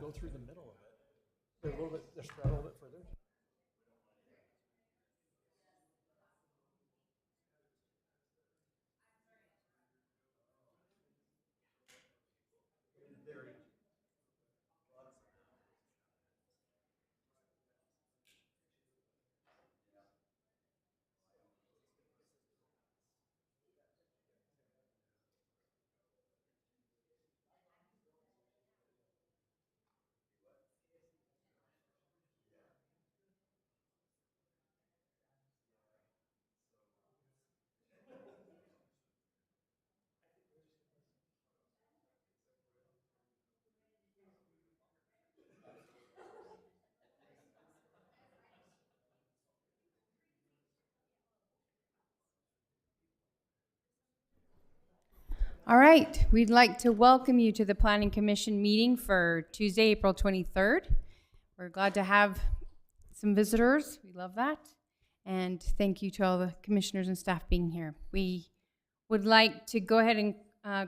go through the middle of it. They're a little bit, they're spread a little bit further. All right, we'd like to welcome you to the Planning Commission meeting for Tuesday, April 23rd. We're glad to have some visitors. We love that. And thank you to all the commissioners and staff being here. We would like to go ahead and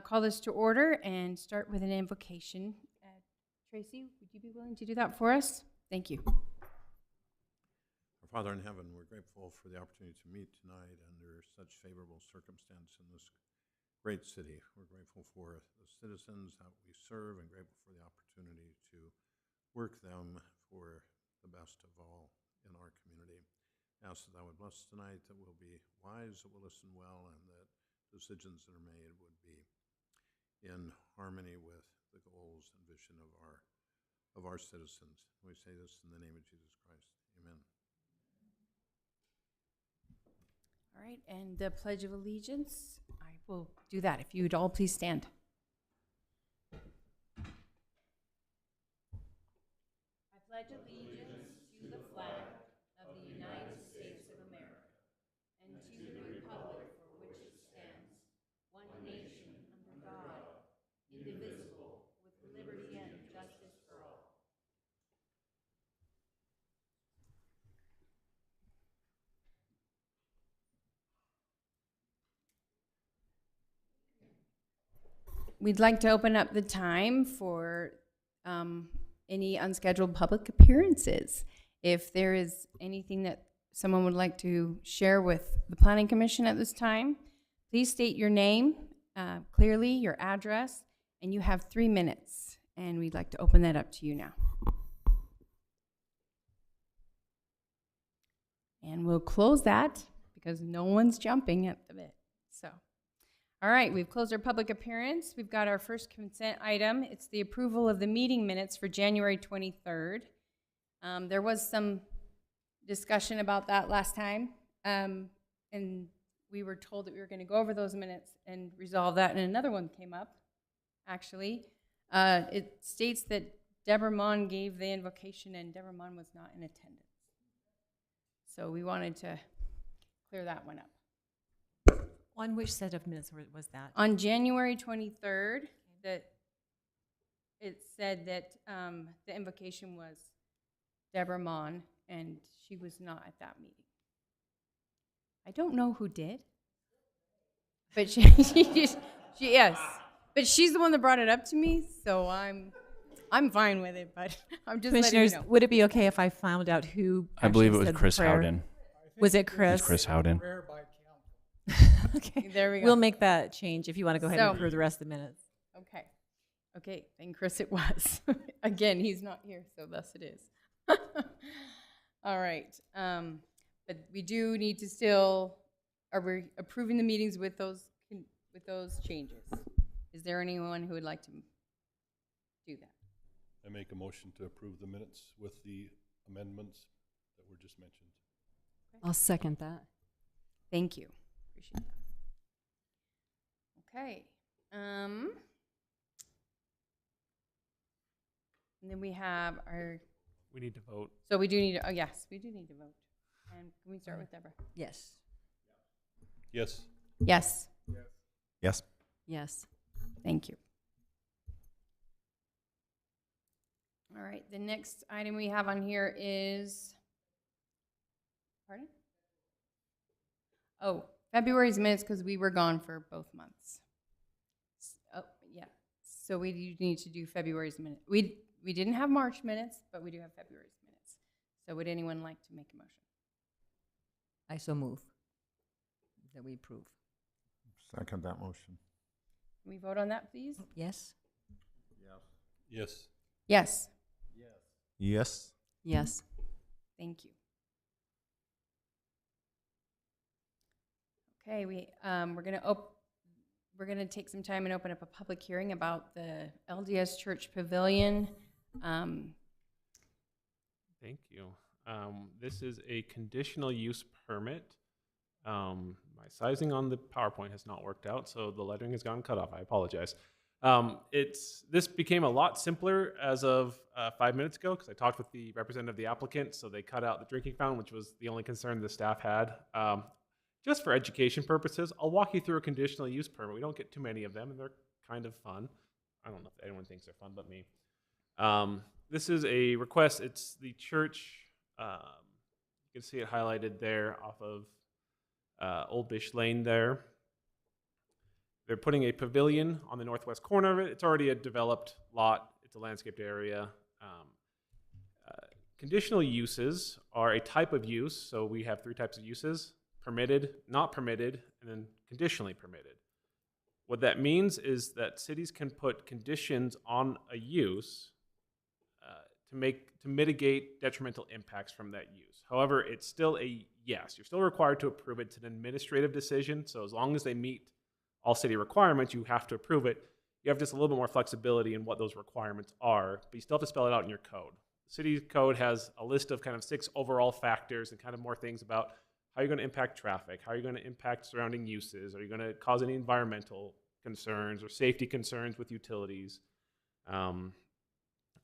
call this to order and start with an invocation. Tracy, would you be willing to do that for us? Thank you. Our Father in heaven, we're grateful for the opportunity to meet tonight under such favorable circumstance in this great city. We're grateful for the citizens that we serve and grateful for the opportunity to work them for the best of all in our community. I ask that thou would bless us tonight, that we'll be wise, that we'll listen well, and that decisions that are made would be in harmony with the goals and vision of our citizens. We say this in the name of Jesus Christ. Amen. All right, and the Pledge of Allegiance, I will do that. If you would all please stand. I pledge allegiance to the flag of the United States of America and to the republic for which it stands, one nation under God, indivisible, with liberty and justice for all. We'd like to open up the time for any unscheduled public appearances. If there is anything that someone would like to share with the Planning Commission at this time, please state your name clearly, your address, and you have 3 minutes. And we'd like to open that up to you now. And we'll close that because no one's jumping at the bit. So. All right, we've closed our public appearance. We've got our first consent item. It's the approval of the meeting minutes for January 23rd. There was some discussion about that last time, and we were told that we were going to go over those minutes and resolve that, and another one came up, actually. It states that Deborah Mon gave the invocation, and Deborah Mon was not in attendance. So we wanted to clear that one up. On which set of minutes was that? On January 23rd, that it said that the invocation was Deborah Mon, and she was not at that meeting. I don't know who did, but yes, but she's the one that brought it up to me, so I'm fine with it. But I'm just letting you know. Would it be okay if I found out who? I believe it actually was said the Chris prayer? Howden. Was it Chris? It's Chris Howden. Prayer by council. Okay, There we go. We'll make that change if you want to go ahead and So- approve the rest of the minutes. Okay, and Chris it was. Again, he's not here, so thus it is. All right, but we do need to still, are we approving the meetings with those changes? Is there anyone who would like to do that? I make a motion to approve the minutes with the amendments that were just mentioned. I'll second that. Thank you. Appreciate that. Okay. And then we have our, We need to vote. so we do need to, oh yes, we do need to vote. And can we start with Deborah? Yes. Yes. Yes. Yes. Yes. Thank you. All right, the next item we have on here is, pardon? Oh, February's minutes because we were gone for both months. Oh, yeah. So we do need to do February's minute. we didn't have March minutes, but we do have February's minutes. So would anyone like to make a motion? I so move that we approve. Second that motion. Can we vote on that, please? Yes? Yes. Yes. Yes. Yes. Thank you. Okay, we're gonna take some time and open up a public hearing about the LDS Church Pavilion. Thank you. This is a conditional use permit. My sizing on the PowerPoint has not worked out, so the lettering has gotten cut off. I apologize. This became a lot simpler as of 5 minutes ago because I talked with the representative of the applicant, so they cut out the drinking fountain, which was the only concern the staff had. Just for education purposes, I'll walk you through a conditional use permit. We don't get too many of them, and they're kind of fun. I don't know if anyone thinks they're fun but me. This is a request. It's the church. You can see it highlighted there off of Old Bish Lane there. They're putting a pavilion on the northwest corner of it. It's already a developed lot. It's a landscaped area. Conditional uses are a type of use. So we have 3 types of uses: permitted, not permitted, and then conditionally permitted. What that means is that cities can put conditions on a use to mitigate detrimental impacts from that use. However, it's still a yes. You're still required to approve it. It's an administrative decision. So as long as they meet all city requirements, you have to approve it. You have just a little bit more flexibility in what those requirements are, but you still have to spell it out in your code. The city code has a list of kind of 6 overall factors and kind of more things about how you're going to impact traffic, how you're going to impact surrounding uses, are you going to cause any environmental concerns or safety concerns with utilities.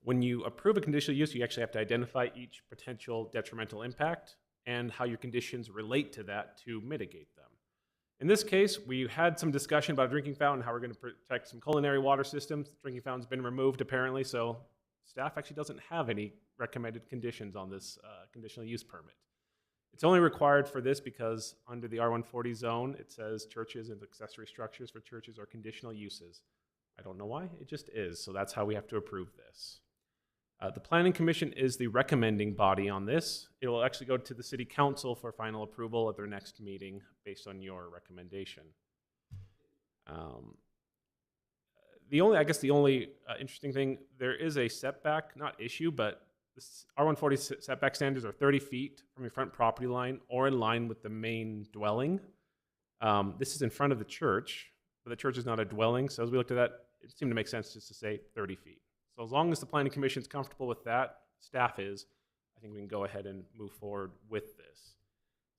When you approve a conditional use, you actually have to identify each potential detrimental impact and how your conditions relate to that to mitigate them. In this case, we had some discussion about a drinking fountain, how we're going to protect some culinary water systems. The drinking fountain's been removed apparently, so staff actually doesn't have any recommended conditions on this conditional use permit. It's only required for this because under the R140 zone, it says churches and accessory structures for churches are conditional uses. I don't know why, it just is, so that's how we have to approve this. The Planning Commission is the recommending body on this. It will actually go to the City Council for final approval at their next meeting based on your recommendation. The only interesting thing, there is a setback, not issue, but this R140 setback standards are 30 feet from your front property line or in line with the main dwelling. This is in front of the church, but the church is not a dwelling, so as we looked at that, it seemed to make sense just to say 30 feet. So as long as the Planning Commission is comfortable with that, staff is, I think we can go ahead and move forward with this.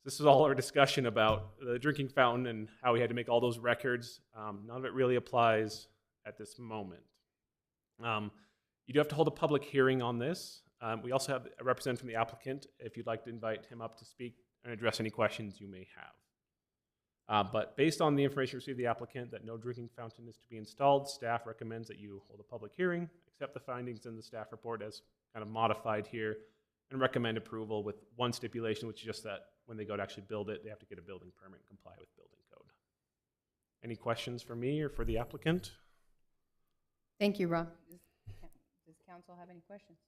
This is all our discussion about the drinking fountain and how we had to make all those records. None of it really applies at this moment. You do have to hold a public hearing on this. We also have a representative from the applicant if you'd like to invite him up to speak and address any questions you may have. But based on the information received the applicant that no drinking fountain is to be installed, staff recommends that you hold a public hearing, accept the findings in the staff report as kind of modified here, and recommend approval with one stipulation, which is just that when they go to actually build it, they have to get a building permit and comply with building code. Any questions for me or for the applicant? Thank you, Rob. Does council have any questions?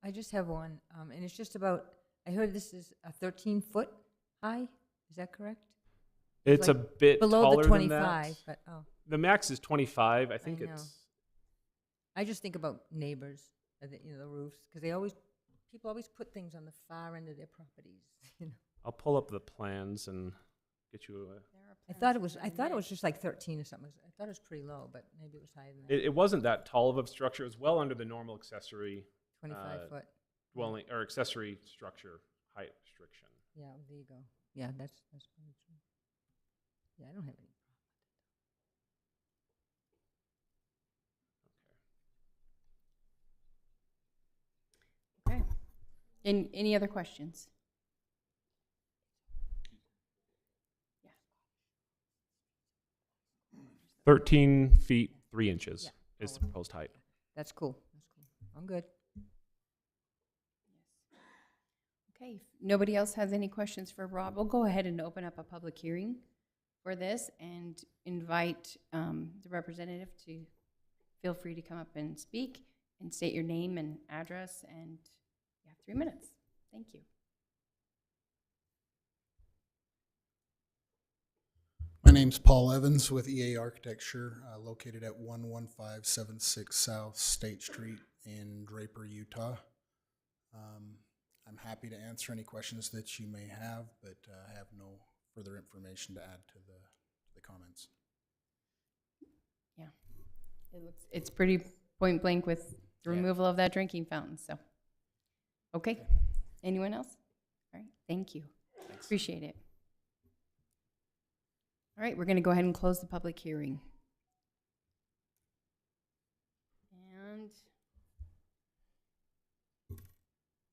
I just have one, and it's just about, I heard this is a 13-foot high, is that correct? It's a bit Below taller the than 25, that. but, oh. The max is 25. I think know. it's. I just think about neighbors, the roofs, because people always put things on the far end of their properties, I'll pull up the plans and get you a. I thought it was just like 13 or something. I thought it was pretty low, but maybe it was higher than that. It wasn't that tall of a structure. It was well under the normal accessory 25 foot. dwelling or accessory structure height restriction. Yeah, there you go. Yeah, that's probably true. Yeah, I don't have any. Okay. Any other questions? 13 feet 3 inches Yeah. is the proposed height. That's cool. I'm good. Okay, if nobody else has any questions for Rob, we'll go ahead and open up a public hearing for this and invite the representative to feel free to come up and speak. and state your name and address, and you have 3 minutes. Thank you. My name's Paul Evans with EA Architecture, located at 11576 South State Street in Draper, Utah. I'm happy to answer any questions that you may have, but I have no further information to add to the comments. Yeah, it's pretty point blank with the removal of that drinking fountain, so. Okay, anyone else? All right, thank you. Appreciate it. All right, we're gonna go ahead and close the public hearing. And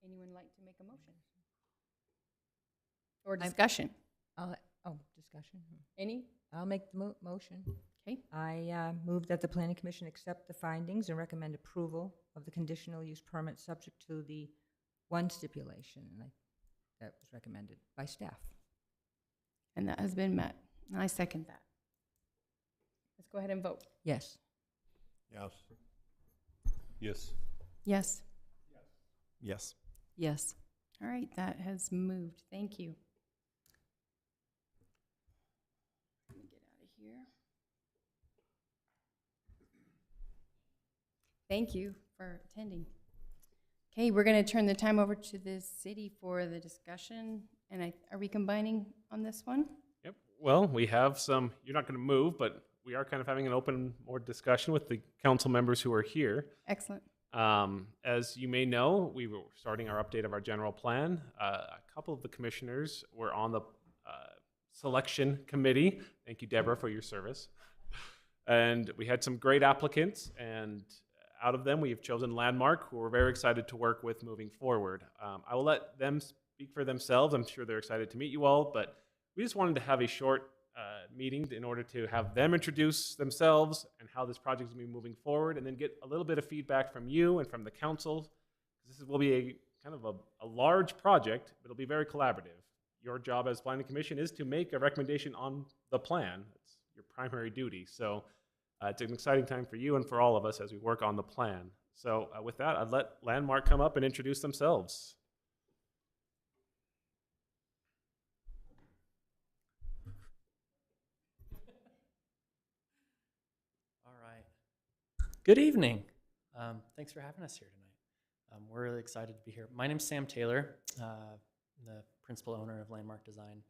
anyone like to make a motion? Or discussion? Discussion. Any? I'll make the motion. Okay, I move that the planning commission accept the findings and recommend approval of the conditional use permit subject to the one stipulation that was recommended by staff. and that has been met. And I second that. Let's go ahead and vote. Yes. Yes. Yes. Yes. Yes. Yes. All right, that has moved. Thank you. Let me get out of here. Thank you for attending. Okay, we're going to turn the time over to the city for the discussion. And are we combining on this one? Yep. Well, we have some, you're not going to move, but we are kind of having an open more discussion with the council members who are here. Excellent. As you may know, we were starting our update of our general plan. A couple of the commissioners were on the selection committee. Thank you, Deborah, for your service. And we had some great applicants, and out of them, we have chosen Landmark, who we're very excited to work with moving forward. I will let them speak for themselves. I'm sure they're excited to meet you all, but we just wanted to have a short meeting in order to have them introduce themselves and how this project is going to be moving forward, and then get a little bit of feedback from you and from the council. This will be a kind of a large project, but it'll be very collaborative. Your job as planning commission is to make a recommendation on the plan. That's your primary duty. So it's an exciting time for you and for all of us as we work on the plan. So with that, I'd let Landmark come up and introduce themselves. All right. Good evening. Thanks for having us here tonight. We're really excited to be here. My name's Sam Taylor, the principal owner of Landmark Design.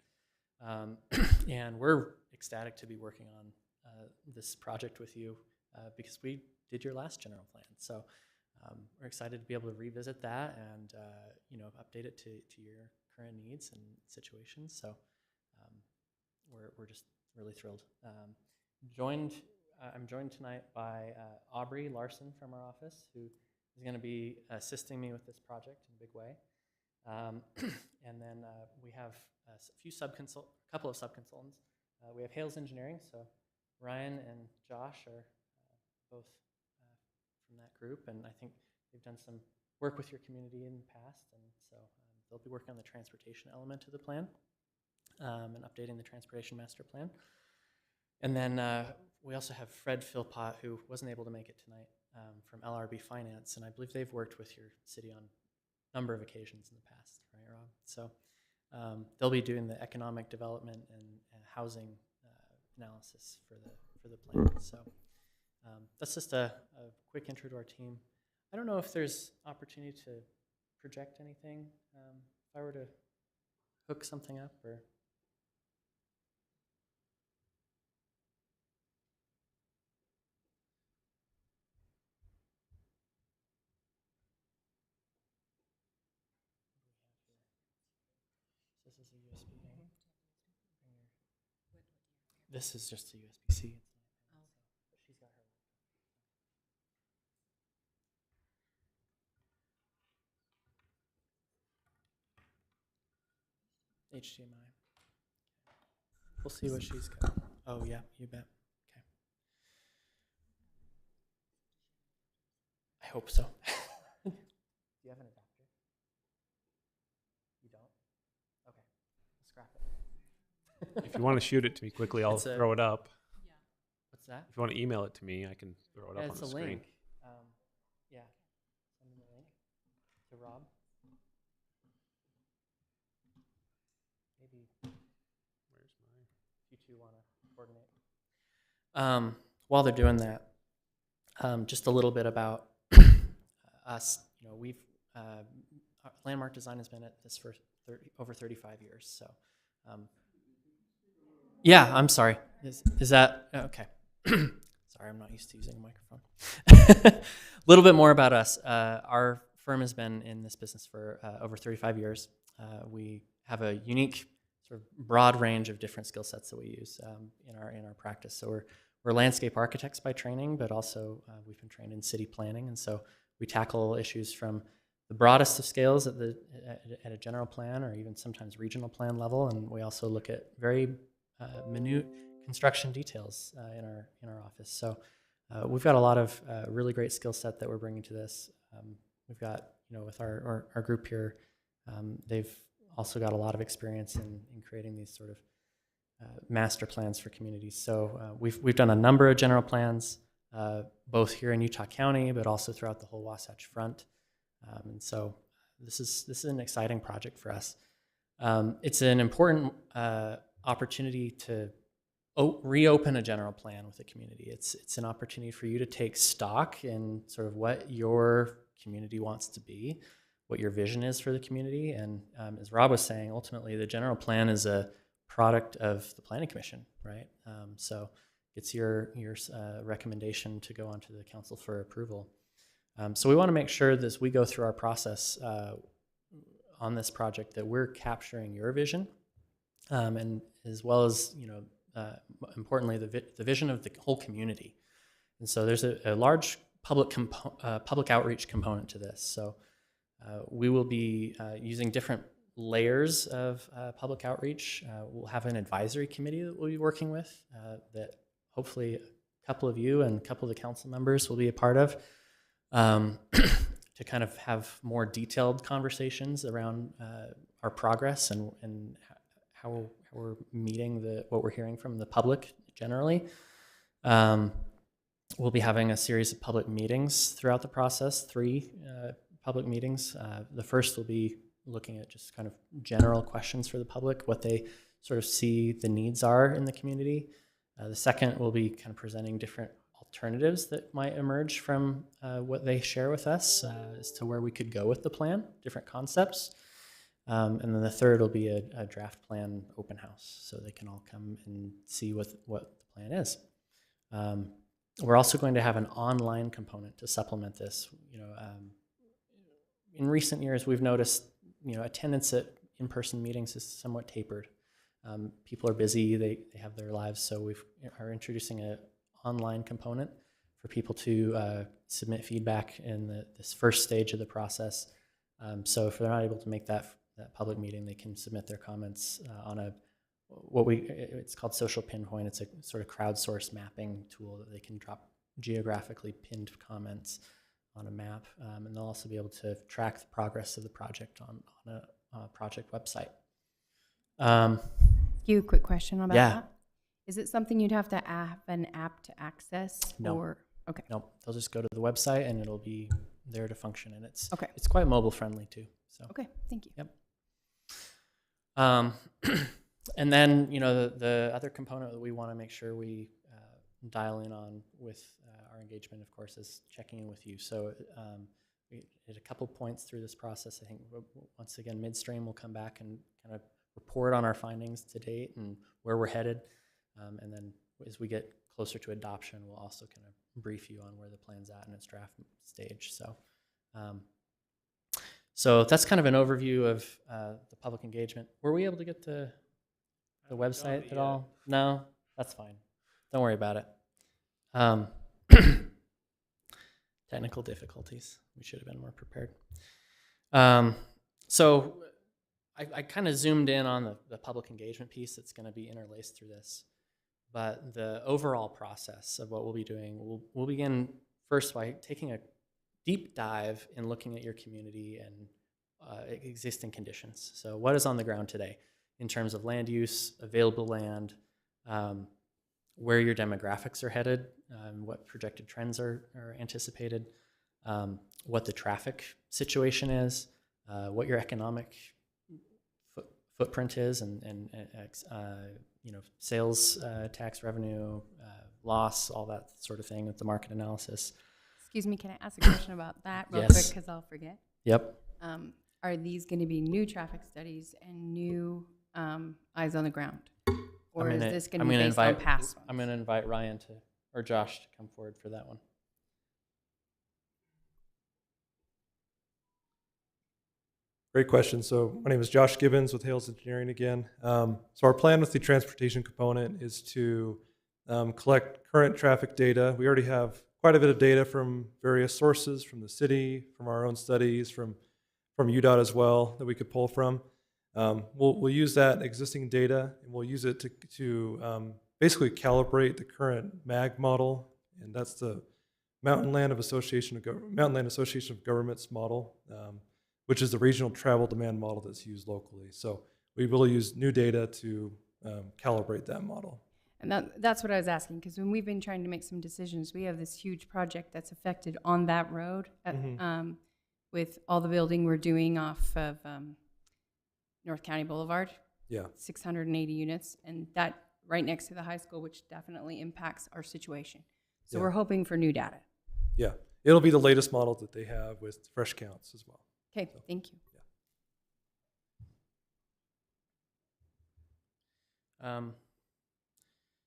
And we're ecstatic to be working on this project with you because we did your last general plan. So we're excited to be able to revisit that and update it to your current needs and situations. So we're just really thrilled. I'm joined tonight by Aubrey Larson from our office, who is going to be assisting me with this project in a big way. And then we have a couple of sub-consultants. We have Hales Engineering, so Ryan and Josh are both from that group, and I think they've done some work with your community in the past, and so they'll be working on the transportation element of the plan and updating the transportation master plan. And then we also have Fred Philpott, who wasn't able to make it tonight, from LRB Finance, and I believe they've worked with your city on a number of occasions in the past, right, Rob? So they'll be doing the economic development and housing analysis for the plan. So that's just a quick intro to our team. I don't know if there's opportunity to project anything. If I were to hook something up, or this is a USB. This is just a USB-C. She's got her HDMI. We'll see what she's got. Oh yeah, you bet. Okay. I hope so. Do you have an adapter? You don't? Okay. Let's scrap it. If you want to shoot it to me quickly, I'll throw it up. What's that? If you want to email it to me, I can throw it up on It's the a screen. link. Yeah. Rob? Maybe. Where's my? If you two want to coordinate. While they're doing that, just a little bit about us. You know, we've Landmark Design has been at this for over 35 years. So, yeah, I'm sorry. Is that okay? Sorry, I'm not used to using a microphone. A little bit more about us. Our firm has been in this business for over 35 years. We have a unique sort of broad range of different skill sets that we use in our practice. So we're landscape architects by training, but also we've been trained in city planning, and so we tackle issues from the broadest of scales at a general plan or even sometimes regional plan level, and we also look at very minute construction details in our office. So we've got a lot of really great skill set that we're bringing to this. We've got, you know, with our group here, they've also got a lot of experience in creating these sort of master plans for communities. So we've done a number of general plans, both here in Utah County, but also throughout the whole Wasatch Front. And so this is an exciting project for us. It's an important opportunity to reopen a general plan with the community. It's an opportunity for you to take stock in sort of what your community wants to be, what your vision is for the community. And as Rob was saying, ultimately the general plan is a product of the Planning Commission, right? So it's your recommendation to go onto the council for approval. So we want to make sure that as we go through our process on this project that we're capturing your vision, and as well as, you know, importantly, the vision of the whole community. And so there's a large public outreach component to this. So we will be using different layers of public outreach. We'll have an advisory committee that we'll be working with that hopefully a couple of you and a couple of the council members will be a part of, to kind of have more detailed conversations around our progress and how we're meeting what we're hearing from the public generally. We'll be having a series of public meetings throughout the process, 3 public meetings. The first will be looking at just kind of general questions for the public, what they sort of see the needs are in the community. The second will be kind of presenting different alternatives that might emerge from what they share with us as to where we could go with the plan, different concepts. And then the third will be a draft plan open house, so they can all come and see what the plan is. We're also going to have an online component to supplement this. You know, in recent years, we've noticed, you know, attendance at in-person meetings is somewhat tapered. People are busy; they have their lives, so we are introducing an online component for people to submit feedback in this first stage of the process. So if they're not able to make that public meeting, they can submit their comments on it's called Social Pinpoint. It's a sort of crowdsourced mapping tool that they can drop geographically pinned comments on a map, and they'll also be able to track the progress of the project on a project website. You a quick question about Yeah. that? Is it something you'd have to have an app to access? No. Or okay. Nope, they'll just go to the website and it'll be there to function, and it's Okay. it's quite mobile friendly too. So. Okay. Thank you. Yep. And then, you know, the other component that we want to make sure we dial in on with our engagement, of course, is checking in with you. So we hit a couple points through this process. I think once again, midstream will come back and kind of report on our findings to date and where we're headed. And then as we get closer to adoption, we'll also kind of brief you on where the plan's at in its draft stage. So that's kind of an overview of the public engagement. Were we able to get the website at all? No, that's fine. Don't worry about it. Technical difficulties. We should have been more prepared. So I kind of zoomed in on the public engagement piece that's going to be interlaced through this. But the overall process of what we'll be doing, we'll begin first by taking a deep dive in looking at your community and existing conditions. So what is on the ground today in terms of land use, available land, where your demographics are headed, what projected trends are anticipated, what the traffic situation is, what your economic footprint is, and sales tax revenue, loss, all that sort of thing with the market analysis. Excuse me, can I ask a question about that real Yes. quick, because I'll forget? Yep. Are these going to be new traffic studies and new eyes on the ground? Or is this going to be based on past ones? I'm going to invite Ryan or Josh to come forward for that one. Great question. So my name is Josh Gibbons with Hales Engineering again. So our plan with the transportation component is to collect current traffic data. We already have quite a bit of data from various sources, from the city, from our own studies, from UDOT as well, that we could pull from. We'll use that existing data, and we'll use it to basically calibrate the current MAG model, and that's the Mountain Land Association of Governments model, which is the regional travel demand model that's used locally. So we will use new data to calibrate that model. And that's what I was asking, because when we've been trying to make some decisions, we have this huge project that's affected on that road with all the building we're doing off of North County Boulevard. Yeah. 680 units, and that right next to the high school, which definitely impacts our situation. So Yeah. we're hoping for new data. Yeah. It'll be the latest model that they have with fresh counts as well. Okay, thank you.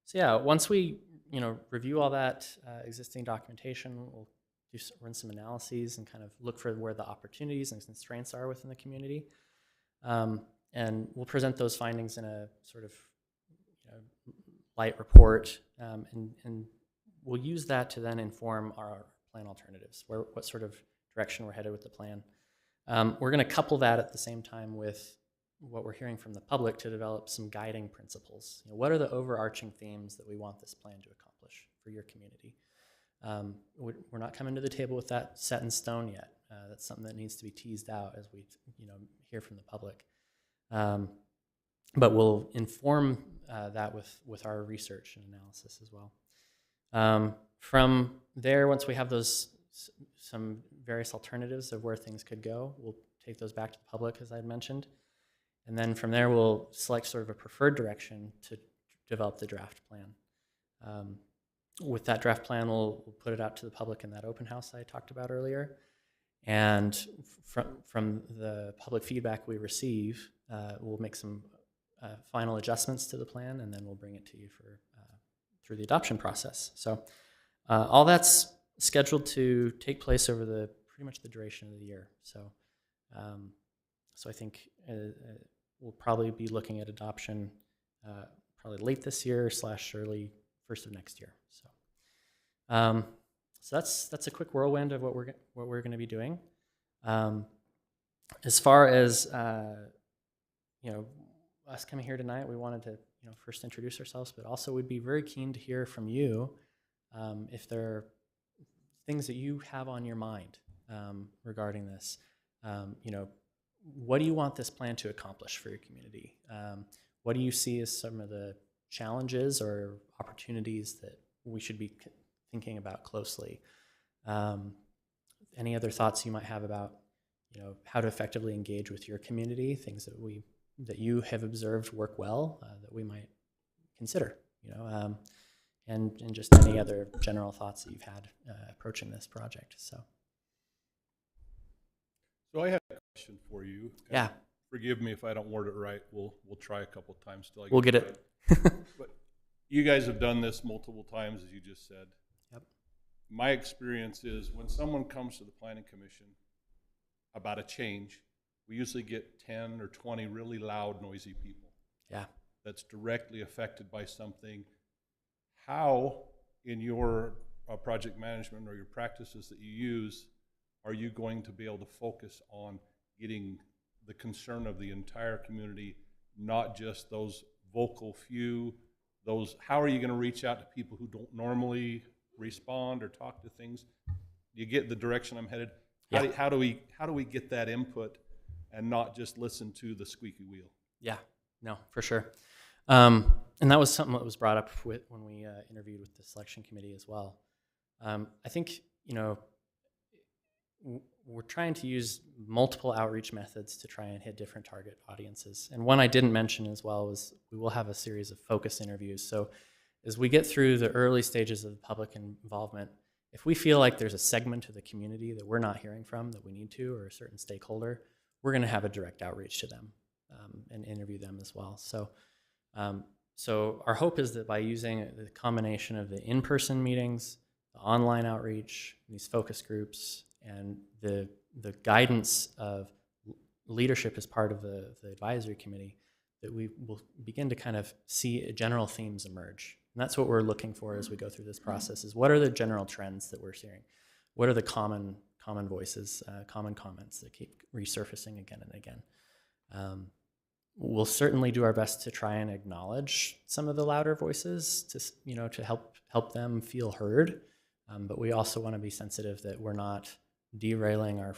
So yeah, once we review all that existing documentation, we'll run some analyses and kind of look for where the opportunities and constraints are within the community, and we'll present those findings in a sort of light report, and we'll use that to then inform our plan alternatives, what sort of direction we're headed with the plan. We're going to couple that at the same time with what we're hearing from the public to develop some guiding principles. What are the overarching themes that we want this plan to accomplish for your community? We're not coming to the table with that set in stone yet. That's something that needs to be teased out as we hear from the public. But we'll inform that with our research and analysis as well. From there, once we have some various alternatives of where things could go, we'll take those back to the public, as I had mentioned. And then from there, we'll select sort of a preferred direction to develop the draft plan. With that draft plan, we'll put it out to the public in that open house I talked about earlier. And from the public feedback we receive, we'll make some final adjustments to the plan, and then we'll bring it to you through the adoption process. So all that's scheduled to take place over pretty much the duration of the year. So I think we'll probably be looking at adoption probably late this year / early first of next year. So that's a quick whirlwind of what we're going to be doing. As far as us coming here tonight, we wanted to first introduce ourselves, but also we'd be very keen to hear from you if there are things that you have on your mind regarding this. What do you want this plan to accomplish for your community? What do you see as some of the challenges or opportunities that we should be thinking about closely? Any other thoughts you might have about how to effectively engage with your community, things that you have observed work well that we might consider, and just any other general thoughts that you've had approaching this project. So I have a question for you. and Yeah. Forgive me if I don't word it right. We'll try a couple times till I We'll get it. right. But you guys have done this multiple times, as you just said. Yep. My experience is when someone comes to the Planning Commission about a change, we usually get 10 or 20 really loud, noisy people. Yeah. That's directly affected by something. How, in your project management or your practices that you use, are you going to be able to focus on getting the concern of the entire community, not just those vocal few, how are you going to reach out to people who don't normally respond or talk to things? You get the direction I'm headed? Yeah. How do we get that input and not just listen to the squeaky wheel? Yeah, no, for sure. And that was something that was brought up when we interviewed with the selection committee as well. I think, we're trying to use multiple outreach methods to try and hit different target audiences. And one I didn't mention as well was we will have a series of focus interviews. So as we get through the early stages of public involvement, if we feel like there's a segment of the community that we're not hearing from that we need to, or a certain stakeholder, we're going to have a direct outreach to them and interview them as well. So our hope is that by using the combination of the in-person meetings, the online outreach, these focus groups, and the guidance of leadership as part of the advisory committee, that we will begin to kind of see general themes emerge. And that's what we're looking for as we go through this process, is what are the general trends that we're seeing? What are the common voices, common comments that keep resurfacing again and again? We'll certainly do our best to try and acknowledge some of the louder voices to help them feel heard. But we also want to be sensitive that we're not derailing our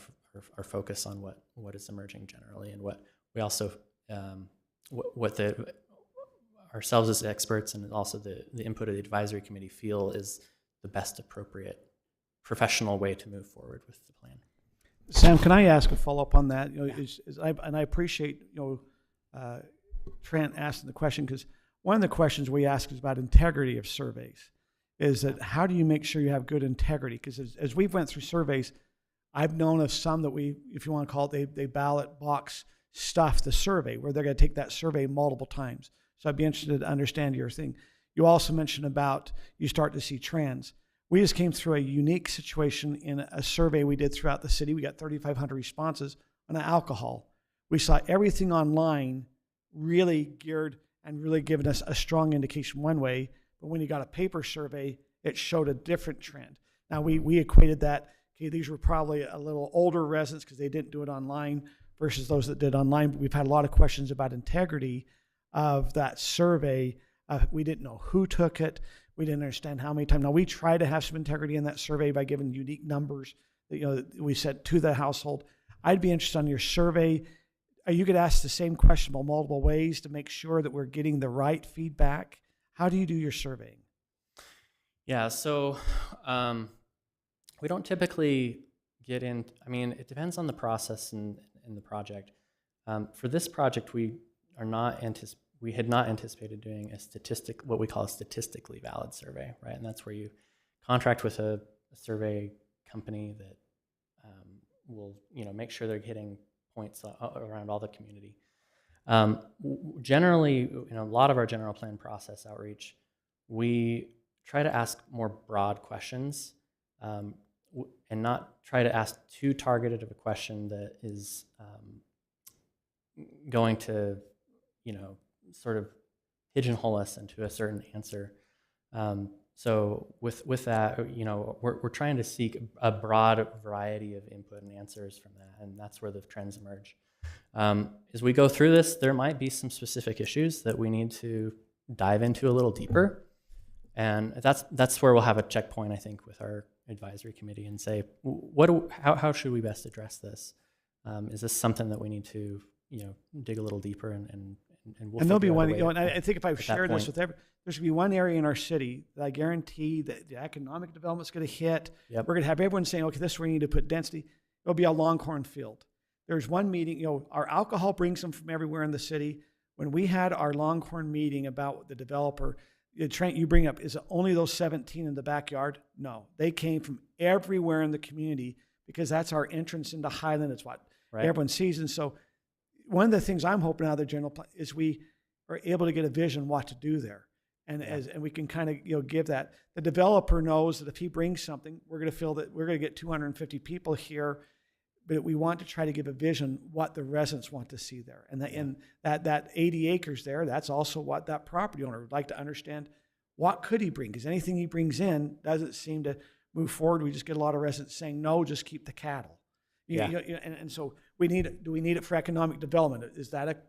focus on what is emerging generally, and what we also ourselves as experts and also the input of the advisory committee feel is the best appropriate professional way to move forward with the plan. Sam, can I ask a follow-up on that? I appreciate Trent asking the question, because one of the questions we ask is about integrity of surveys. Is that how do you make sure you have good integrity? Because as we've went through surveys, I've known of some that if you want to call it, they ballot box stuff the survey, where they're going to take that survey multiple times. So I'd be interested to understand your thing. You also mentioned about you start to see trends. We just came through a unique situation in a survey we did throughout the city. We got 3,500 responses on alcohol. We saw everything online really geared and really giving us a strong indication one way, but when you got a paper survey, it showed a different trend. Now we equated that, okay, these were probably a little older residents because they didn't do it online versus those that did online. But we've had a lot of questions about integrity of that survey. We didn't know who took it. We didn't understand how many times. Now we try to have some integrity in that survey by giving unique numbers that we said to the household. I'd be interested on your survey. You could ask the same question in multiple ways to make sure that we're getting the right feedback. How do you do your surveying? Yeah, so we don't typically get in. I mean, it depends on the process and the project. For this project, we had not anticipated doing what we call a statistically valid survey, right? And that's where you contract with a survey company that will, make sure they're hitting points around all the community. Generally, a lot of our general plan process outreach, we try to ask more broad questions and not try to ask too targeted of a question that is going to, sort of pigeonhole us into a certain answer. So with that, we're trying to seek a broad variety of input and answers from that, and that's where the trends emerge. As we go through this, there might be some specific issues that we need to dive into a little deeper, and that's where we'll have a checkpoint, I think, with our advisory committee and say, how should we best address this? Is this something that we need to dig a little deeper and we'll and there'll be one, and I think if I share this with everyone, there's going to be one area in our city that I guarantee that the economic development's going to hit. Yep. We're going to have everyone saying, okay, this is where we need to put density. It'll be a Longhorn Field. There's one meeting, our alcohol brings them from everywhere in the city. When we had our Longhorn meeting about the developer, Trent, you bring up, is it only those 17 in the backyard? No, they came from everywhere in the community because that's our entrance into Highland. It's what everyone sees. And so one of the things I'm hoping out of the general plan is we are able to get a vision what to do there. And and we can kind of give that. The developer knows that if he brings something, we're going to feel that we're going to get 250 people here, but we want to try to give a vision what the residents want to see there. And that 80 acres there, that's also what that property owner would like to understand. What could he bring? Because anything he brings in doesn't seem to move forward. We just get a lot of residents saying, no, just keep the cattle. And so do we need it for economic development? Is that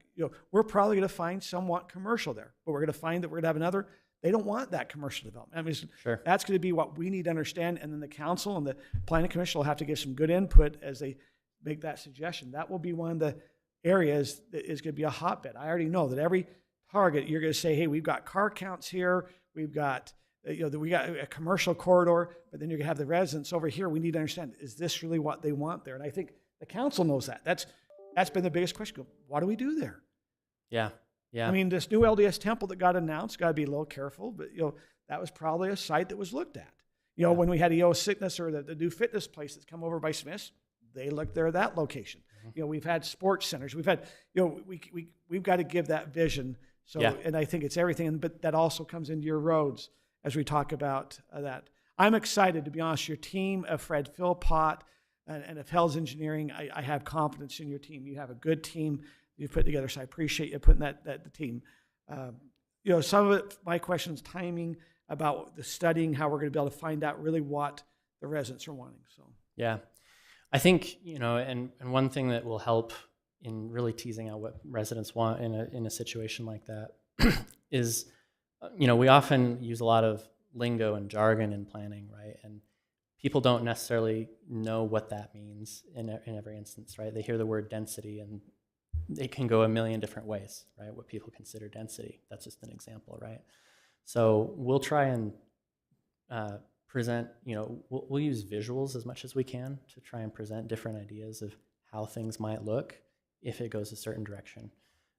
we're probably going to find somewhat commercial there, but we're going to find that we're going to have another. They don't want that commercial development. I mean, sure. That's going to be what we need to understand. And then the council and the planning commission will have to give some good input as they make that suggestion. That will be one of the areas that is going to be a hotbed. I already know that every target, you're going to say, hey, we've got car counts here. We've got We got a commercial corridor, but then you have the residents over here. We need to understand, is this really what they want there? And I think the council knows that. That's been the biggest question. Go, what do we do there? Yeah. Yeah. I mean, this new LDS temple that got announced, got to be a little careful, but that was probably a site that was looked at. When we had EO Sickness or the new fitness place that's come over by Smith's, they looked there at that location. We've had sports centers. We've had, we've got to give that vision. So, and I think it's everything, but that also comes into your roads as we talk about that. I'm excited, to be honest. Your team of Fred Philpott and of Hell's Engineering, I have confidence in your team. You have a good team you've put together, so I appreciate you putting the team. Some of it, my question is timing about the studying, how we're going to be able to find out really what the residents are wanting. So yeah, I think and one thing that will help in really teasing out what residents want in a situation like that is, we often use a lot of lingo and jargon in planning, right? And people don't necessarily know what that means in every instance, right? They hear the word density and it can go a million different ways, right? What people consider density. That's just an example, right? So we'll try and present, we'll use visuals as much as we can to try and present different ideas of how things might look if it goes a certain direction,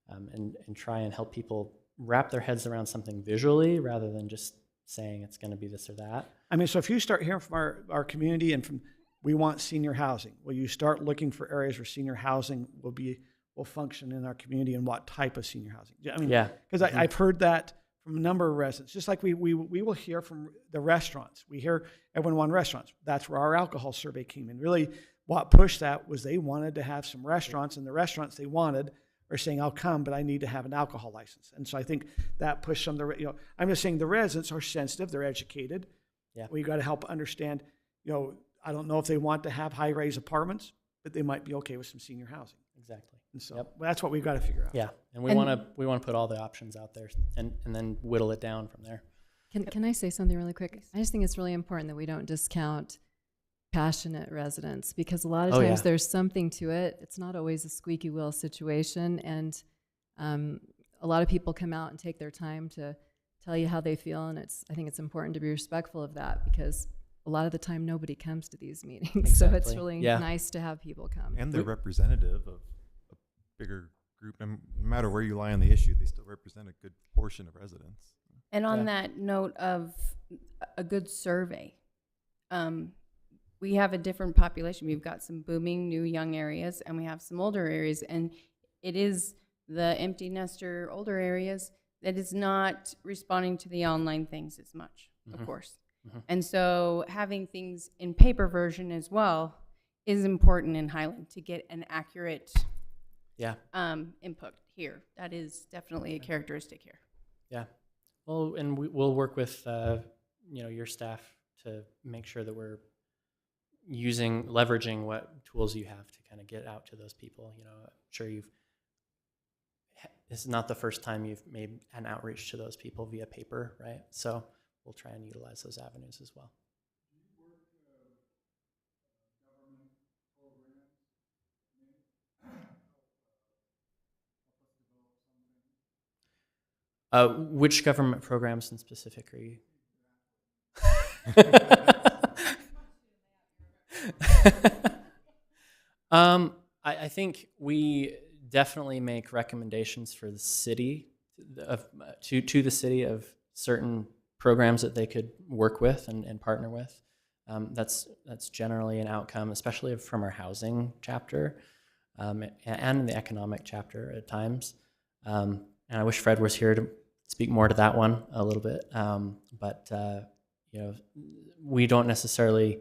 and try and help people wrap their heads around something visually rather than just saying it's going to be this or that. I mean, so if you start hearing from our community and from, we want senior housing, will you start looking for areas where senior housing will function in our community, and what type of senior housing? I mean, because I've heard that from a number of residents, just like we will hear from the restaurants. We hear everyone want restaurants. That's where our alcohol survey came in. Really, what pushed that was they wanted to have some restaurants, and the restaurants they wanted are saying, I'll come, but I need to have an alcohol license. And so I think that pushed some of the, I'm just saying the residents are sensitive, they're educated. Yeah. We got to help understand, I don't know if they want to have high-rise apartments, but they might be okay with some senior housing. Exactly. And so that's what we've got to figure out. Yeah, and we want to put all the options out there and then whittle it down from there. Can I say something really quick? I just think it's really important that we don't discount passionate residents, because a lot of times there's something to it. It's not always a squeaky wheel situation, and a lot of people come out and take their time to tell you how they feel, and I think it's important to be respectful of that, because a lot of the time nobody comes to these meetings. Exactly. So it's really nice to have people come. And they're representative of a bigger group. No matter where you lie on the issue, they still represent a good portion of residents. And on that note of a good survey, we have a different population. We've got some booming new young areas, and we have some older areas, and it is the empty nester older areas that is not responding to the online things as much, of course. And so having things in paper version as well is important in Highland to get an accurate input here. That is definitely a characteristic here. Yeah. Well, and we'll work with your staff to make sure that we're leveraging what tools you have to kind of get out to those people. I'm sure this is not the first time you've made an outreach to those people via paper, right? So we'll try and utilize those avenues as well. Which government programs in specific are you? I think we definitely make recommendations for the city to the city of certain programs that they could work with and partner with. That's generally an outcome, especially from our housing chapter and the economic chapter at times. And I wish Fred was here to speak more to that one a little bit. But we don't necessarily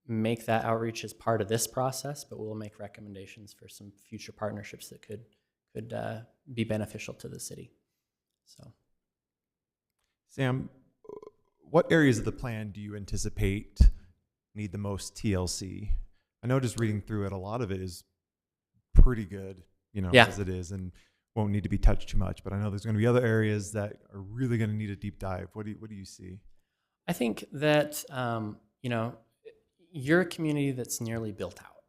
make that outreach as part of this process, but we'll make recommendations for some future partnerships that could be beneficial to the city. So, Sam, what areas of the plan do you anticipate need the most TLC? I know just reading through it, a lot of it is pretty good, as it is, and won't need to be touched too much. But I know there's going to be other areas that are really going to need a deep dive. What do you see? I think that you're a community that's nearly built out,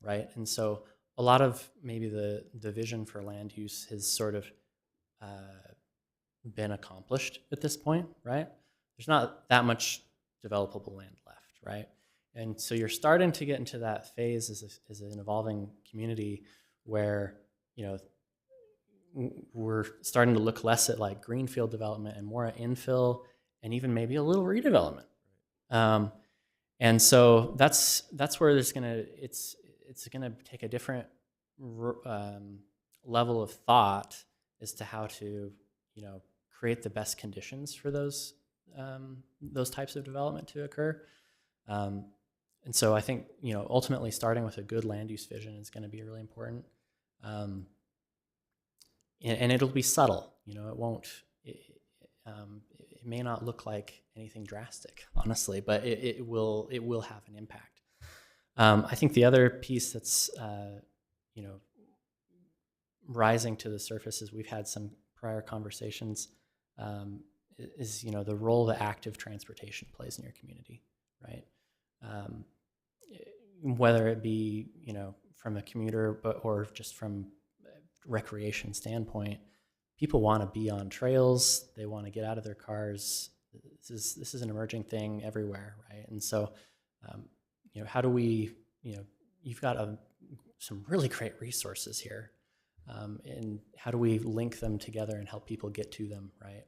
right? And so a lot of maybe the vision for land use has sort of been accomplished at this point, right? there's not that much developable land left, right? And so you're starting to get into that phase as an evolving community where, you know, we're starting to look less at like greenfield development and more at infill and even maybe a little redevelopment. And so that's where it's gonna take a different level of thought as to how to, you know, create the best conditions for those types of development to occur. And so I think, you know, ultimately starting with a good land use vision is going to be really important. And it'll be subtle, you know, it may not look like anything drastic, honestly, but it will have an impact. I think the other piece that's, you know, rising to the surface as we've had some prior conversations is, you know, the role that active transportation plays in your community, right? Whether it be, you know, from a commuter or just from a recreation standpoint, people want to be on trails. They want to get out of their cars. This is an emerging thing everywhere, right? And so, you know, how do we, you know, you've got some really great resources here, and how do we link them together and help people get to them, right?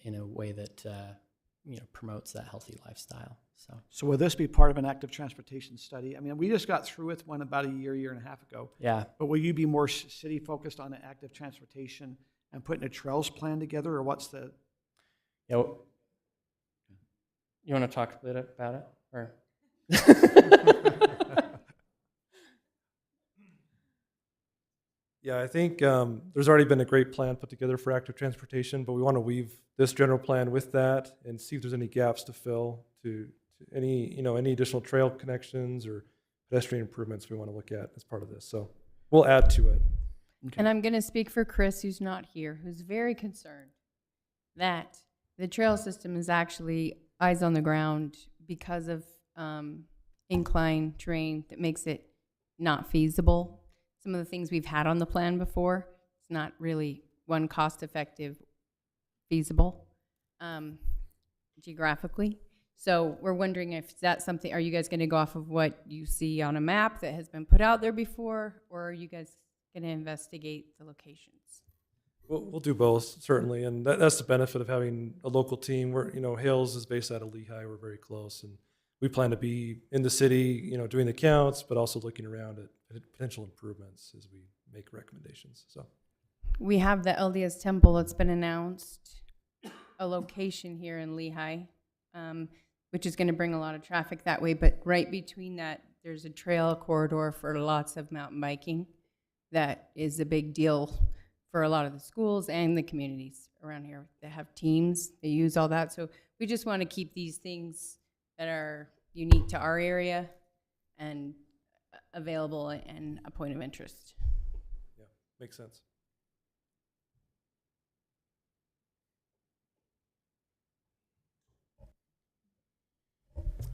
In a way that you know, promotes that healthy lifestyle. So will this be part of an active transportation study? I mean, we just got through with one about a year and a half ago. Yeah. But will you be more city focused on the active transportation and putting a trails plan together, or what's the? Yeah. You want to talk a bit about it, or? Yeah, I think there's already been a great plan put together for active transportation, but we want to weave this general plan with that and see if there's any gaps to fill to any, you know, any additional trail connections or pedestrian improvements we want to look at as part of this. So we'll add to it. Okay. And I'm going to speak for Chris, who's not here, who's very concerned that the trail system is actually eyes on the ground because of incline terrain that makes it not feasible. Some of the things we've had on the plan before, it's not really one cost-effective, feasible geographically. So we're wondering if that's something, are you guys going to go off of what you see on a map that has been put out there before, or are you guys going to investigate the locations? We'll do both, certainly, and that's the benefit of having a local team. We're, you know, Hales is based out of Lehigh. We're very close, and we plan to be in the city, you know, doing the counts, but also looking around at potential improvements as we make recommendations. So we have the LDS Temple that's been announced, a location here in Lehigh, which is going to bring a lot of traffic that way. But right between that, there's a trail corridor for lots of mountain biking. That is a big deal for a lot of the schools and the communities around here that have teams. They use all that. So we just want to keep these things that are unique to our area and available and a point of interest. yeah, makes sense.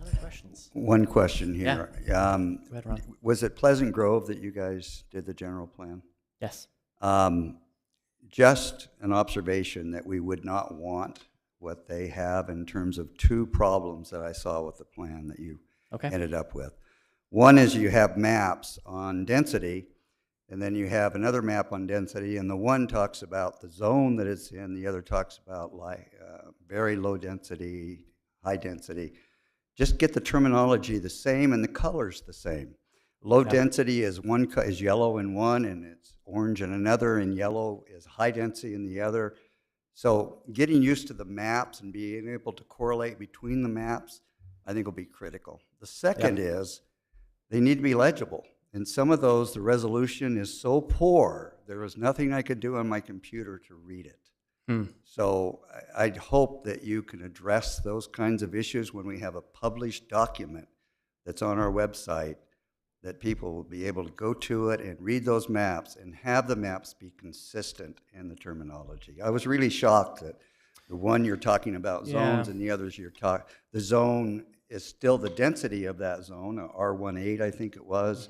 Other questions? One question here. Go ahead, Ron. Was it Pleasant Grove that you guys did the general plan? Yes. Just an observation that we would not want what they have in terms of two problems that I saw with the plan that you ended up with. One is you have maps on density, and then you have another map on density, and the one talks about the zone that it's in, the other talks about very low density, high density. Just get the terminology the same and the colors the same. Low density is is yellow in one, and it's orange in another, and yellow is high density in the other. So getting used to the maps and being able to correlate between the maps, I think will be critical. The second is they need to be legible. In some of those, the resolution is so poor, there was nothing I could do on my computer to read it. So I'd hope that you can address those kinds of issues when we have a published document that's on our website, that people will be able to go to it and read those maps and have the maps be consistent in the terminology. I was really shocked that the one you're talking about zones and the others the zone is still the density of that zone, R18 I think it was,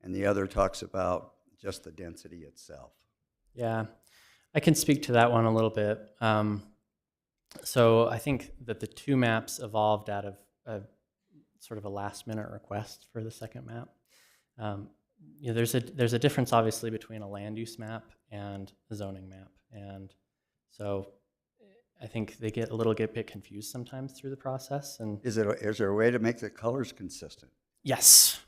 and the other talks about just the density itself. Yeah, I can speak to that one a little bit. So I think that the two maps evolved out of a sort of a last minute request for the second map. There's a difference obviously between a land use map and a zoning map, and so I think they get a little bit confused sometimes through the process. And Is there a way to make the colors consistent? yes,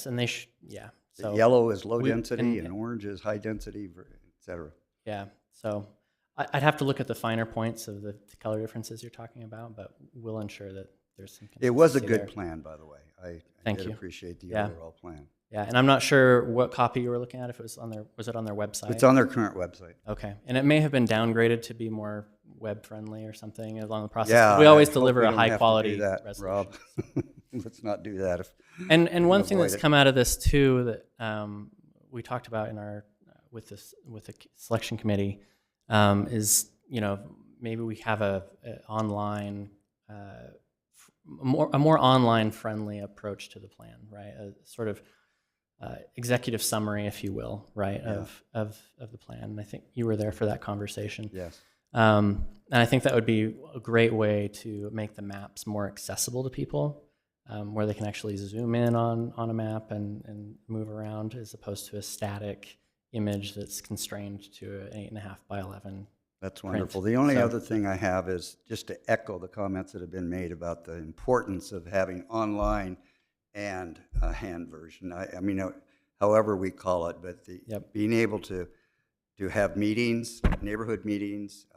and they yeah. The So yellow is low we- density and orange is high density, et cetera. yeah, so I'd have to look at the finer points of the color differences you're talking about, but we'll ensure that there's some It was a consistency good there. plan, by the way. I Thank did you. appreciate the Yeah. overall plan. Yeah, and I'm not sure what copy you were looking at, if it was on their website? It's on their current website. Okay, and it may have been downgraded to be more web-friendly or something along the process. Yeah, We always I hope deliver we a don't have to do high-quality that, resolution. Rob. Let's not do that. And one can thing avoid that's it. come out of this too that we talked about in our with the selection committee is, you know, maybe we have a online a more online friendly approach to the plan, right? A sort of executive summary, if you will, right, Yeah. of the plan. And I think you were there for that conversation. Yes. And I think that would be a great way to make the maps more accessible to people, where they can actually zoom in on a map and move around, as opposed to a static image that's constrained to an 8.5 by 11. That's print. wonderful. The only So- other thing I have is just to echo the comments that have been made about the importance of having online and a hand version. I mean, however we call it, but being able to have meetings, neighborhood meetings,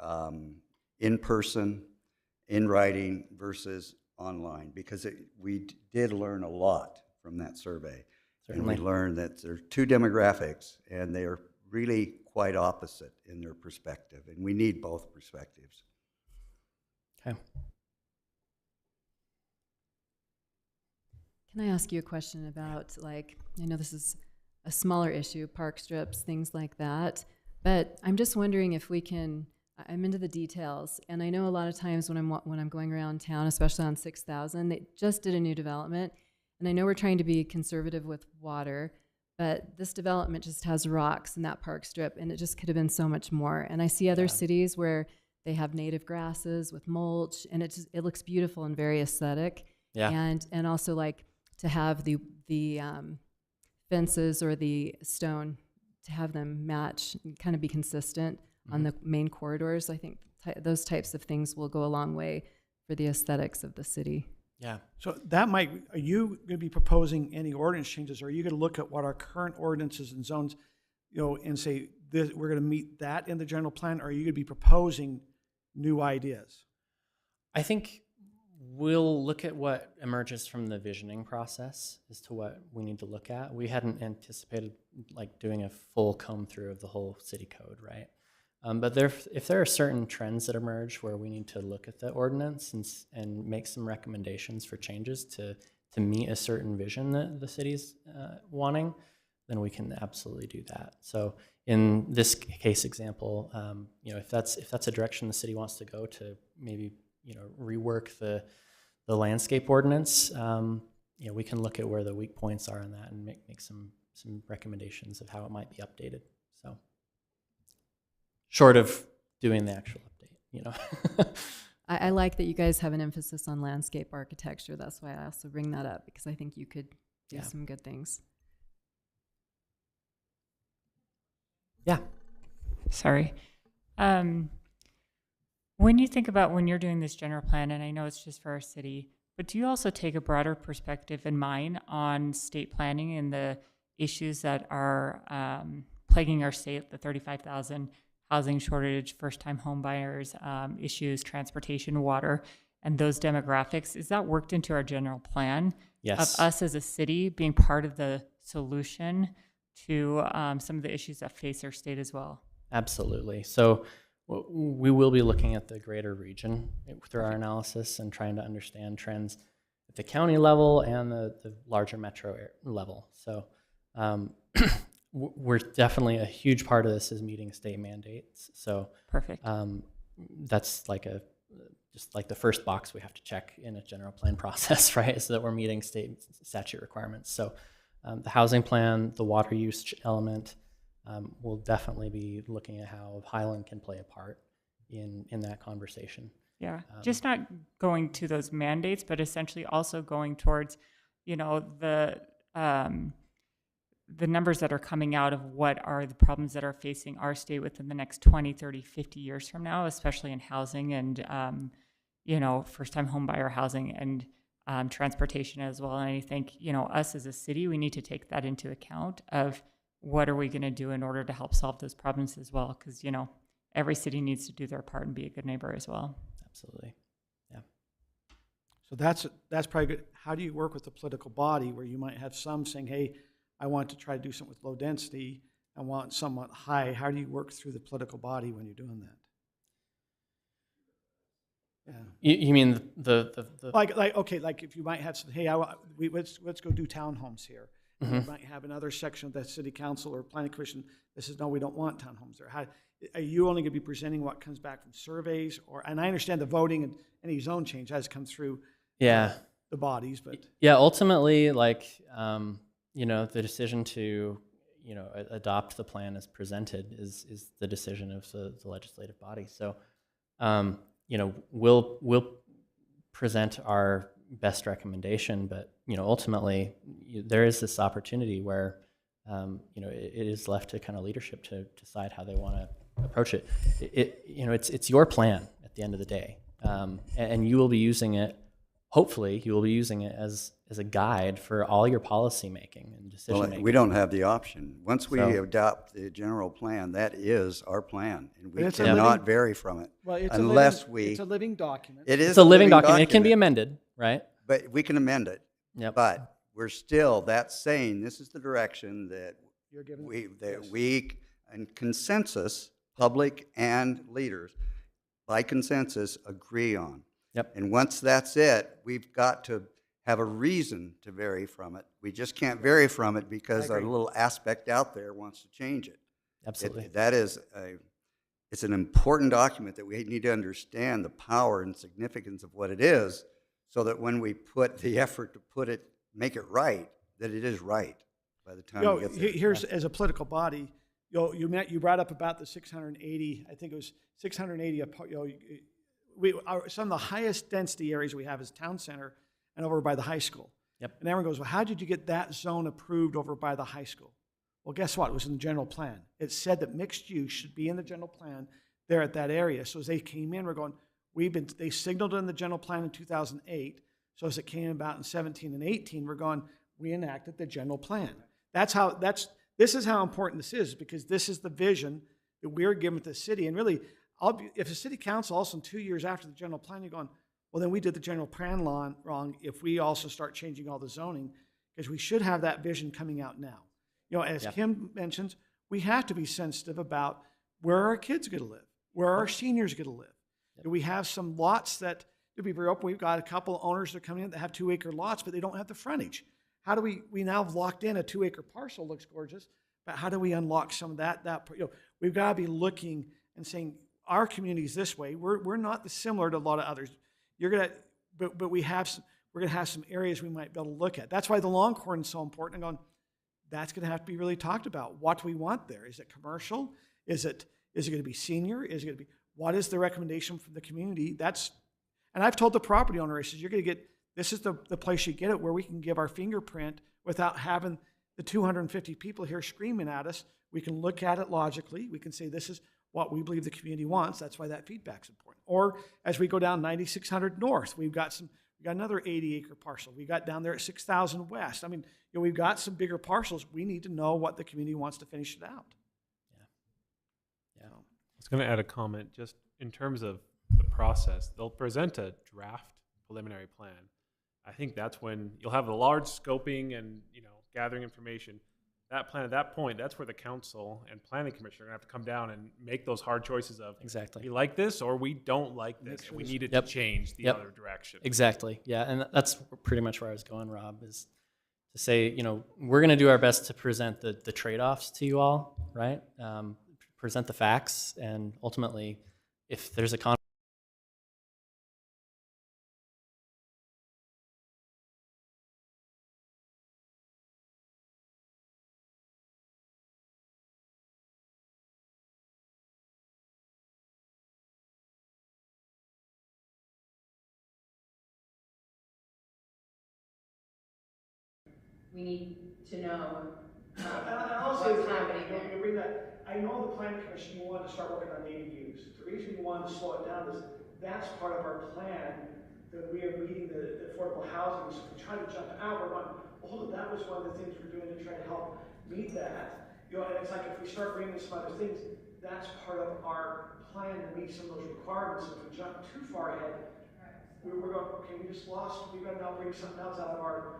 in person, in writing versus online, because we did learn a lot from that survey. Certainly. And we learned that there are two demographics, and they are really quite opposite in their perspective, and we need both perspectives. Okay. Can I ask you a question about, like, I know this is a smaller issue, park strips, things like that, but I'm just wondering if we can, I'm into the details, and I know a lot of times when I'm going around town, especially on 6,000, they just did a new development, and I know we're trying to be conservative with water, but this development just has rocks in that park strip, and it just could have been so much more. And I see other cities where they have native grasses with mulch, and it looks beautiful and very aesthetic. Yeah. And also, like, to have the fences or the stone, to have them match and kind of be consistent on the main corridors. I think those types of things will go a long way for the aesthetics of the city. Yeah. So that might, are you going to be proposing any ordinance changes? Or are you going to look at what our current ordinances and zones, you know, and say, this, we're going to meet that in the general plan? Or are you going to be proposing new ideas? I think we'll look at what emerges from the visioning process as to what we need to look at. We hadn't anticipated like doing a full comb through of the whole city code, right? But if there are certain trends that emerge where we need to look at the ordinance and make some recommendations for changes to meet a certain vision that the city's wanting, then we can absolutely do that. So in this case example, you know, if that's a direction the city wants to go to, maybe, you know, rework the landscape ordinance, you know, we can look at where the weak points are in that and make some recommendations of how it might be updated. So, short of doing the actual update, you know. I like that you guys have an emphasis on landscape architecture. That's why I also bring that up, because I think you could do some good things. Yeah. Sorry. When you think about when you're doing this general plan, and I know it's just for our city, but do you also take a broader perspective in mind on state planning and the issues that are plaguing our state, the 35,000 housing shortage, first-time home buyers issues, transportation, water, and those demographics? Is that worked into our general plan? Yes. Of us as a city being part of the solution to some of the issues that face our state as well? Absolutely. So we will be looking at the greater region through our analysis and trying to understand trends at the county level and the larger metro level. So we're definitely, a huge part of this is meeting state mandates. So perfect. That's like just like the first box we have to check in a general plan process, right? So that we're meeting state statute requirements. So the housing plan, the water use element, we'll definitely be looking at how Highland can play a part in that conversation. Yeah, just not going to those mandates, but essentially also going towards, the numbers that are coming out of what are the problems that are facing our state within the next 20, 30, 50 years from now, especially in housing and, first-time home buyer housing and transportation as well. And I think, us as a city, we need to take that into account of what are we going to do in order to help solve those problems as well? Because, every city needs to do their part and be a good neighbor as well. Absolutely. Yeah. So that's probably good. How do you work with the political body where you might have some saying, hey, I want to try to do something with low density, I want somewhat high. How do you work through the political body when you're doing that? Yeah. You mean the like if you might have some, hey, let's go do townhomes here. Mm-hmm. You might have another section of the city council or planning commission that says, no, we don't want townhomes there. How, are you only going to be presenting what comes back from surveys? And I understand the voting and any zone change has come through the bodies, but. Yeah, ultimately, the decision to, adopt the plan as presented is the decision of the legislative body. So, we'll present our best recommendation, but, ultimately there is this opportunity where, it is left to kind of leadership to decide how they want to approach it. It's your plan at the end of the day. And you will be using it, hopefully you will be using it as a guide for all your policy making and decision making. Well, we don't have the option. Once we adopt the general plan, that is our plan, and we cannot vary from it. Well, it's a living document. It's a living document. It can be amended, right? But we can amend it. Yep. But we're still, that's saying this is the direction that You're giving we, and consensus, public and leaders, by consensus, agree on. Yep. And once that's it, we've got to have a reason to vary from it. We just can't vary from it because a little aspect out there wants to change it. Absolutely. It's an important document that we need to understand the power and significance of what it is, so that when we put the effort to make it right, that it is right by the time we get there. Here's, as a political body, you brought up about the 680, I think it was 680, some of the highest density areas we have is town center and over by the high school. Yep. And everyone goes, well, how did you get that zone approved over by the high school? Well, guess what? It was in the general plan. It said that mixed use should be in the general plan there at that area. So as they came in, we're going, they signaled it in the general plan in 2008. So as it came about in 17 and 18, we're going, we enacted the general plan. This is how important this is, because this is the vision that we're given to the city. And really, if the city council also in 2 years after the general plan, you're going, well, then we did the general plan law wrong if we also start changing all the zoning, because we should have that vision coming out now. As Kim mentions, we have to be sensitive about where our kids are going to live, where our seniors are going to live. Do we have some lots that, to be very open, we've got a couple owners that are coming in that have 2-acre lots, but they don't have the frontage. How do we now have locked in a 2-acre parcel, looks gorgeous, but how do we unlock some of that? We've got to be looking and saying, our community is this way. We're not dissimilar to a lot of others. We're going to have some areas we might be able to look at. That's why the Longhorn is so important. And going, that's going to have to be really talked about. What do we want there? Is it commercial? Is it going to be senior? Is it going to be, what is the recommendation from the community? And I've told the property owner, I said, you're going to get, this is the place you get it, where we can give our fingerprint without having the 250 people here screaming at us. We can look at it logically. We can say, this is what we believe the community wants. That's why that feedback's important. Or as we go down 9600 North, we got another 80-acre parcel. We got down there at 6000 West. I mean, we've got some bigger parcels. We need to know what the community wants to finish it out. Yeah. I was going to add a comment just in terms of the process. They'll present a draft preliminary plan. I think that's when you'll have a large scoping and gathering information. That plan at that point, that's where the council and planning commission are going to have to come down and make those hard choices of exactly, we like this or we don't like this. Sure. We need it to change the other direction. Exactly. Yeah, and that's pretty much where I was going, Rob, is to say, we're going to do our best to present the trade-offs to you all, right? Present the facts, and ultimately, if there's a we need to know And I'll say what's this, happening you there. bring that, I know the planning commission, you wanted to start working on ADUs. The reason you wanted to slow it down is that's part of our plan, that we are meeting the affordable housing. So if we try to jump out, we're going, well, hold on, that was one of the things we're doing to try to help meet that. You know, and it's like if we start bringing some other things, that's part of our plan to meet some of those requirements. If we jump too far ahead, we're going, okay, we just lost, we gotta now bring something else out of our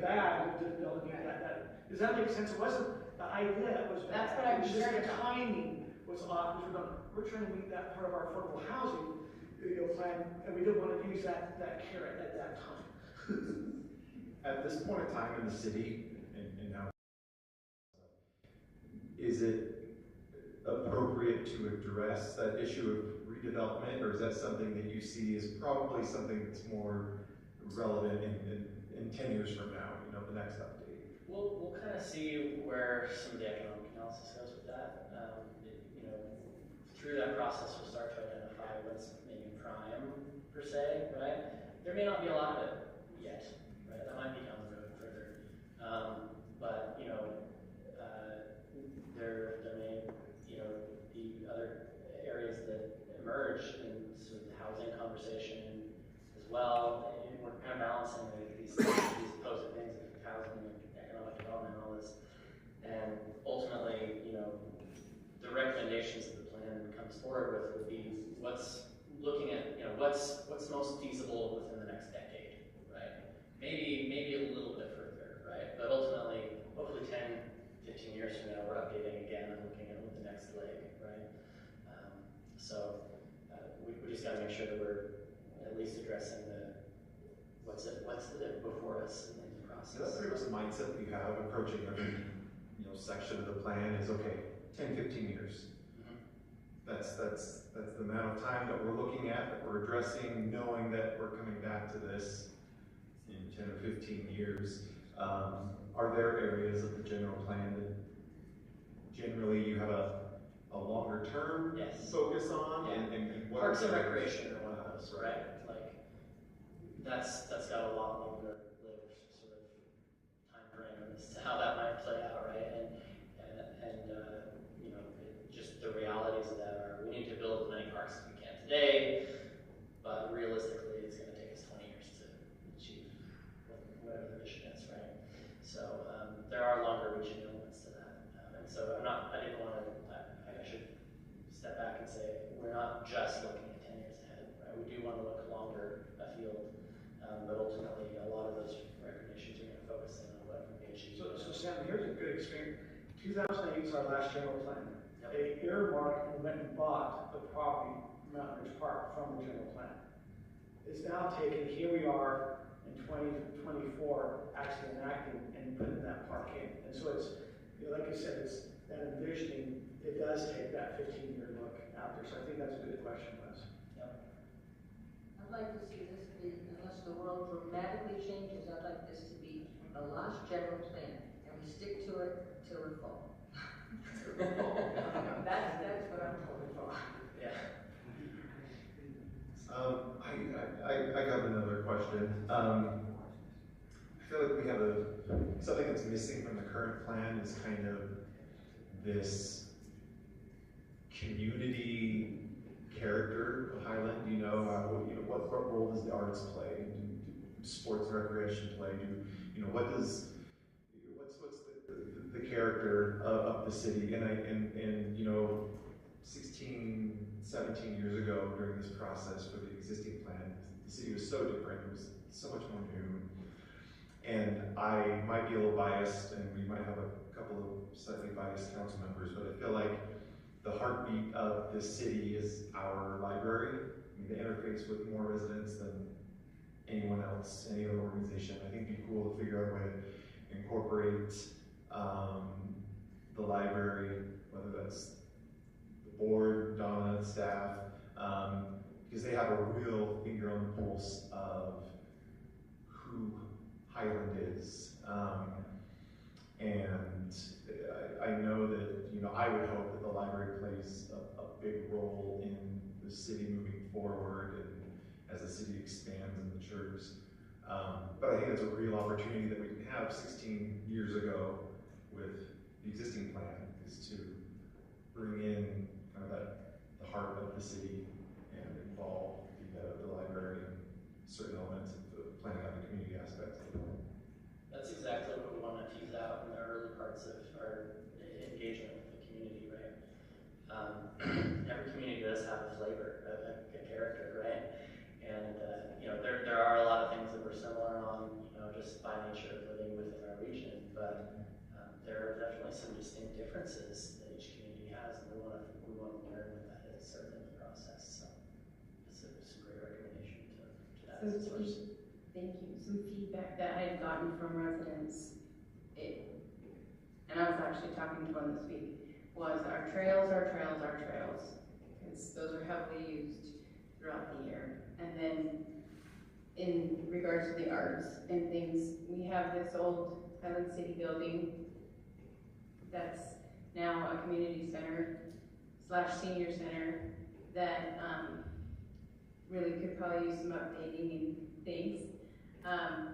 bag to build that. Does that make sense? It wasn't the idea, it was bad. That's what I'm It was just concerned the about. timing was off, because we're trying to meet that part of our affordable housing, plan, and we didn't want to use that carrot at that time. At this point in time in the city, and now, is it appropriate to address that issue of redevelopment, or is that something that you see as probably something that's more relevant in 10 years from now, the next update? We'll kind of see where some of the economic analysis goes with that. Through that process, we'll start to identify what's maybe prime per se, right? There may not be a lot of it yet, right? That might be down the road further. But there may be other areas that emerge in sort of the housing conversation as well. And we're kind of balancing these opposing things of housing and economic development and all this. And ultimately, the recommendations that the plan comes forward with would be what's looking at, what's most feasible within the next decade, right? Maybe a little bit further, right? But ultimately, hopefully 10, 15 years from now, we're updating again and looking at the next leg, right? We just got to make sure that we're at least addressing what's before us in the process. So that's pretty much the mindset that you have approaching every section of the plan is, okay, 10, 15 years. That's the amount of time that we're looking at, that we're addressing, knowing that we're coming back to this in 10 or 15 years. Are there areas of the general plan that generally you have a longer term focus on? Yeah. And what Parks and are Recreation are one of those, right? Like that's got a lot longer lived sort of time frame as to how that might play out, right? Just the realities of that are we need to build as many parks as we can today, but realistically it's going to take us 20 years to achieve whatever the mission is, right? So there are longer reaching elements to that. And so I should step back and say we're not just looking at 10 years ahead, right? We do want to look longer afield, but ultimately a lot of those recommendations are going to focus in on what can be achieved. So Sam, here's a good experience. 2008 is our last general plan. They earmarked and went and bought the property, Mountain Ridge Park, from the general plan. It's now taken, here we are in 2024, actually enacting and putting that park in. And so it's, like I said, it's that envisioning, it does take that 15-year look out there. So I think that's a good question, Wes. I'd like to see this be, unless the world dramatically changes, I'd like this to be the last general plan, and we stick to it till we're full. That's what I'm hoping for. Yeah. I got another question. I feel like we have something that's missing from the current plan is kind of this community character of Highland. What role does the arts play? Do sports and recreation play? What's the character of the city? And 16, 17 years ago during this process for the existing plan, the city was so different. It was so much more new. And I might be a little biased, and we might have a couple of slightly biased council members, but I feel like the heartbeat of this city is our library. They interface with more residents than anyone else, any other organization. I think it'd be cool to figure out a way to incorporate the library, whether that's the board, Donna, staff, because they have a real finger on the pulse of who Highland is. And I know that, I would hope that the library plays a big role in the city moving forward and as the city expands and matures. But I think it's a real opportunity that we have 16 years ago with the existing plan is to bring in kind of the heart of the city and involve the library and certain elements of the planning out the community aspects of it. That's exactly what we want to tease out in the early parts of our engagement with the community, right? Every community does have a flavor, a character, right? And there are a lot of things that we're similar on, just by nature of living within our region. But there are definitely some distinct differences that each community has, and we want to learn what that is early in the process. So it's a great recommendation to that as a source. Thank you. Some feedback that I had gotten from residents, and I was actually talking to one this week, was our trails, because those are heavily used throughout the year. And then in regards to the arts and things, we have this old Highland City building that's now a community center / senior center that really could probably use some updating and things. I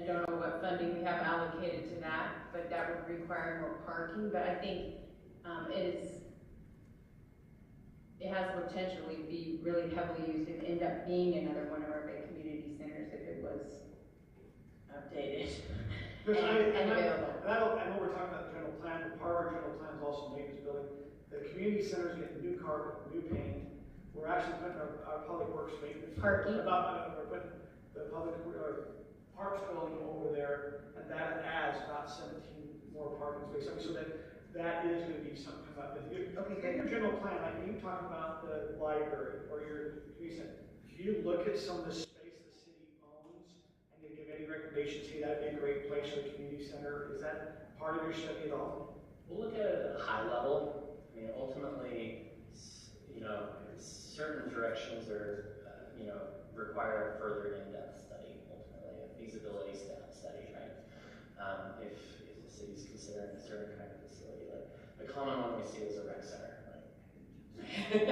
don't know what funding we have allocated to that, but that would require more parking. But I think it has potentially be really heavily used and end up being another one of our big community centers if it was updated and available. I know we're talking about the general plan, but part of our general plan is also maintenance building. The community center's getting new carpet, new paint. We're actually putting our public works maintenance. Parking. We're putting the parks building over there, and that adds about 17 more parking spaces. I mean, so that is going to be something about that. Okay, your general plan, like you talking about the library or your community center. If you look at some of the space the city owns and you give any recommendations, hey, that'd be a great place for a community center. Is that part of your study at all? We'll look at it at a high level. I mean, ultimately, certain directions are, require a further in-depth study. Ultimately, a feasibility study, right? If the city's considering a certain kind of facility, like the common one we see is a rec center, right? And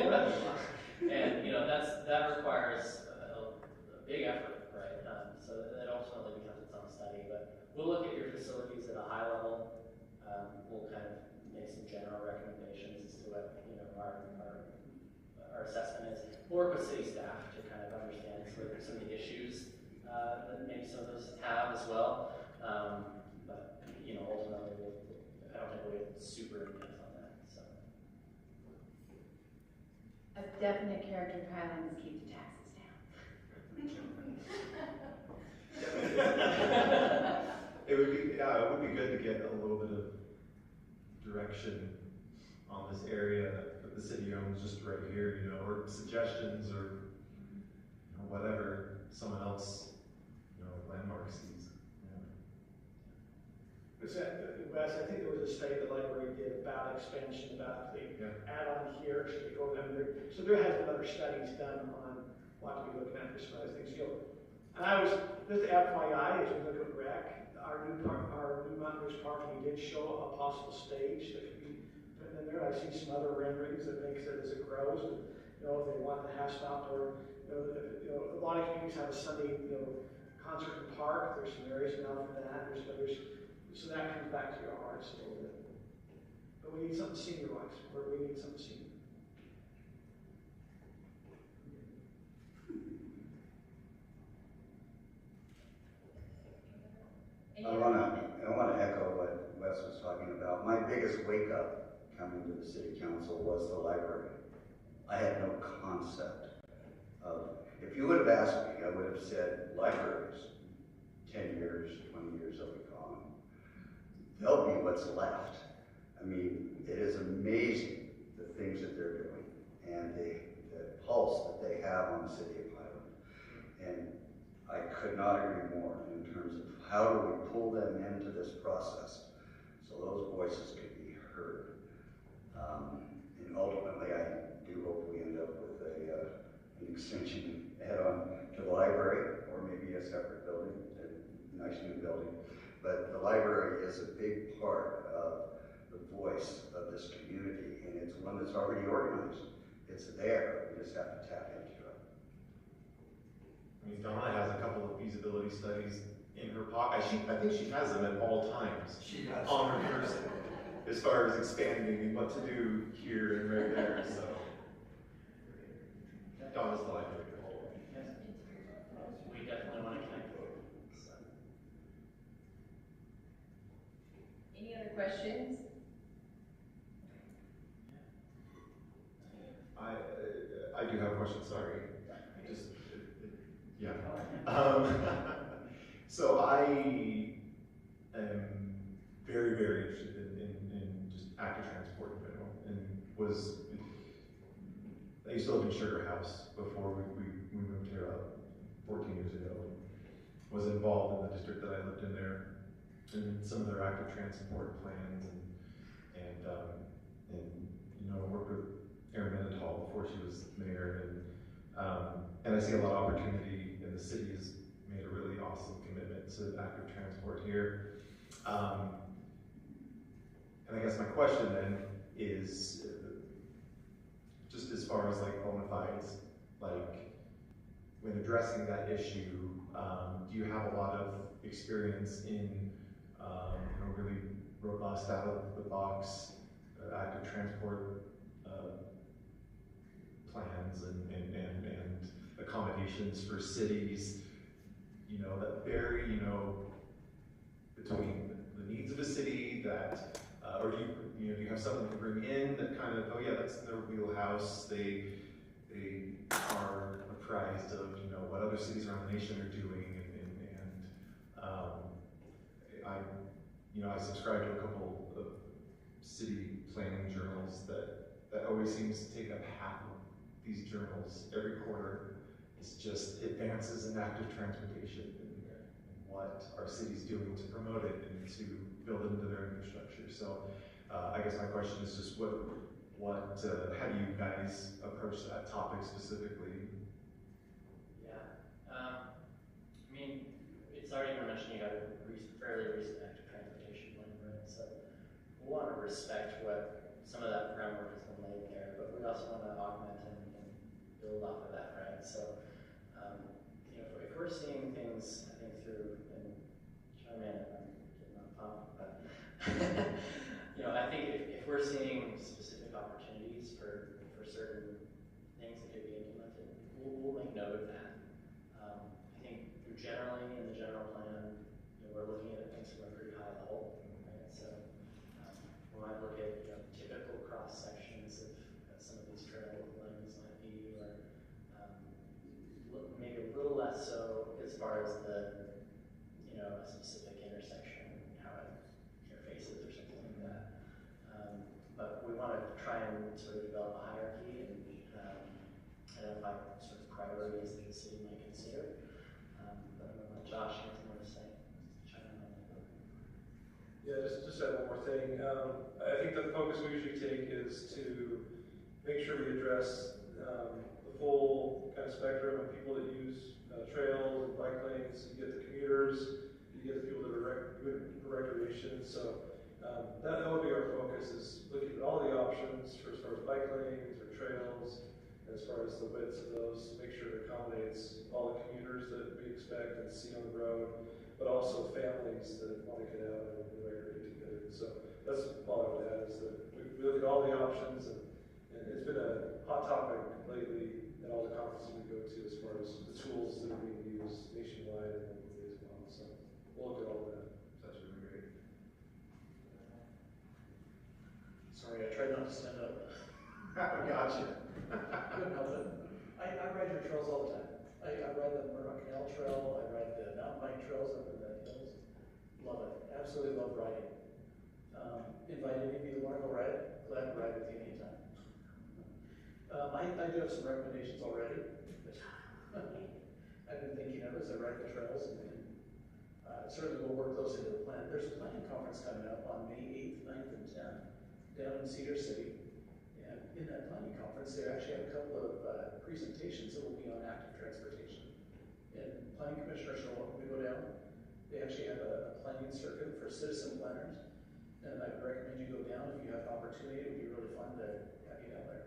that requires a big effort, right? So that ultimately becomes its own study. But we'll look at your facilities at a high level. We'll kind of make some general recommendations as to what our assessment is. We'll work with city staff to kind of understand some of the issues that maybe some of those have as well. But ultimately, I don't think we'll get super in depth on that. So a definite character of Highlands: keep the taxes down. It would be good to get a little bit of direction on this area that the city owns just right here, or suggestions or whatever someone else, landmark sees. Wes, I think there was a study the library did about expansion, about the add-on here, should we go down there? So there has been other studies done on what to be looking at as far as things go. And I was, just FYI, as we look at rec, our new Mountain Ridge Park, we did show a possible stage that could be put in there. I see some other renderings that makes it as it grows. If they want the hash outdoor, a lot of communities have a Sunday, concert in the park. There's some areas now for that. So that comes back to your hearts a little bit. But we need something senior-wise, where we need something senior. I want to echo what Wes was talking about. My biggest wake-up coming to the city council was the library. I had no concept of, if you would have asked me, I would have said libraries, 10 years, 20 years, they'll be gone. They'll be what's left. I mean, it is amazing the things that they're doing and the pulse that they have on the city of Highland. And I could not agree more in terms of how do we pull them into this process so those voices could be heard. And ultimately, I do hope we end up with an extension head-on to the library, or maybe a separate building, a nice new building. But the library is a big part of the voice of this community, and it's one that's already organized. It's there, we just have to tap into it. I mean, Donna has a couple of feasibility studies in her pocket. I think she has them at all times. She does. On her person, as far as expanding and what to do here and right there. So, Donna's the library. We definitely want to connect. Any other questions? I do have a question, sorry. Just, yeah. So I am very, very interested in just active transport in general, and I used to live in Sugar House before we moved here 14 years ago. Was involved in the district that I lived in there, and some of their active transport plans, and worked with Erin Mendenhall before she was mayor, and I see a lot of opportunity, and the city has made a really awesome commitment to active transport here. And I guess my question then is, just as far as like bona fides, like when addressing that issue, do you have a lot of experience in really robust, out of the box active transport plans and accommodations for cities, that vary, between the needs of a city that, or do you have something to bring in that kind of, oh yeah, that's in their wheelhouse, they are apprised of, what other cities around the nation are doing, I subscribe to a couple of city planning journals that always seems to take up half of these journals every quarter. It's just advances in active transportation and what our city's doing to promote it and to build it into their infrastructure. So I guess my question is just how do you guys approach that topic specifically? Yeah, it's already been mentioned, you have a fairly recent active transportation plan, right? So we want to respect what some of that groundwork has been laid there, but we also want to augment and build off of that, right? So, if we're seeing things, I think through, and chime in if I'm getting on pump, but, I think if we're seeing specific opportunities for certain things that could be implemented, we'll make note of that. I think generally in the general plan, we're looking at things from a pretty high level, right? So we might look at typical cross sections of some of these trail lanes might be, or maybe a little less so as far as the a specific intersection, how it interfaces or something like that. But we want to try and sort of develop a hierarchy and identify sort of priorities that the city might consider. But I'm going to let Josh have more to say. Chime in on that. Yeah, just add one more thing. I think the focus we usually take is to make sure we address the full kind of spectrum of people that use trails and bike lanes. You get the commuters, you get the people that are doing recreation. So that would be our focus, is looking at all the options for as far as bike lanes or trails, as far as the widths of those, to make sure it accommodates all the commuters that we expect and see on the road, but also families that want to get out and recreate together. So that's all I would add, is that we look at all the options, and it's been a hot topic lately at all the conferences we go to, as far as the tools that are being used nationwide and locally as well. So we'll look at all of that. That's really great. Sorry, I tried not to stand up. Gotcha. Couldn't help it. I ride your trails all the time. I ride the Murdoch Canal Trail. I ride the mountain bike trails up in the hills. Love it. Absolutely love riding. Invite any of you that want to go ride. Glad to ride with you anytime. I do have some recommendations already. I've been thinking of as I ride the trails, and certainly we'll work those into the plan. There's a planning conference coming up on May 8th, 9th, and 10th down in Cedar City. And in that planning conference, they actually have a couple of presentations that will be on active transportation. And planning commissioners are welcome to go down. They actually have a planning circuit for citizen planners. And I would recommend you go down if you have an opportunity. It would be really fun to have you down there.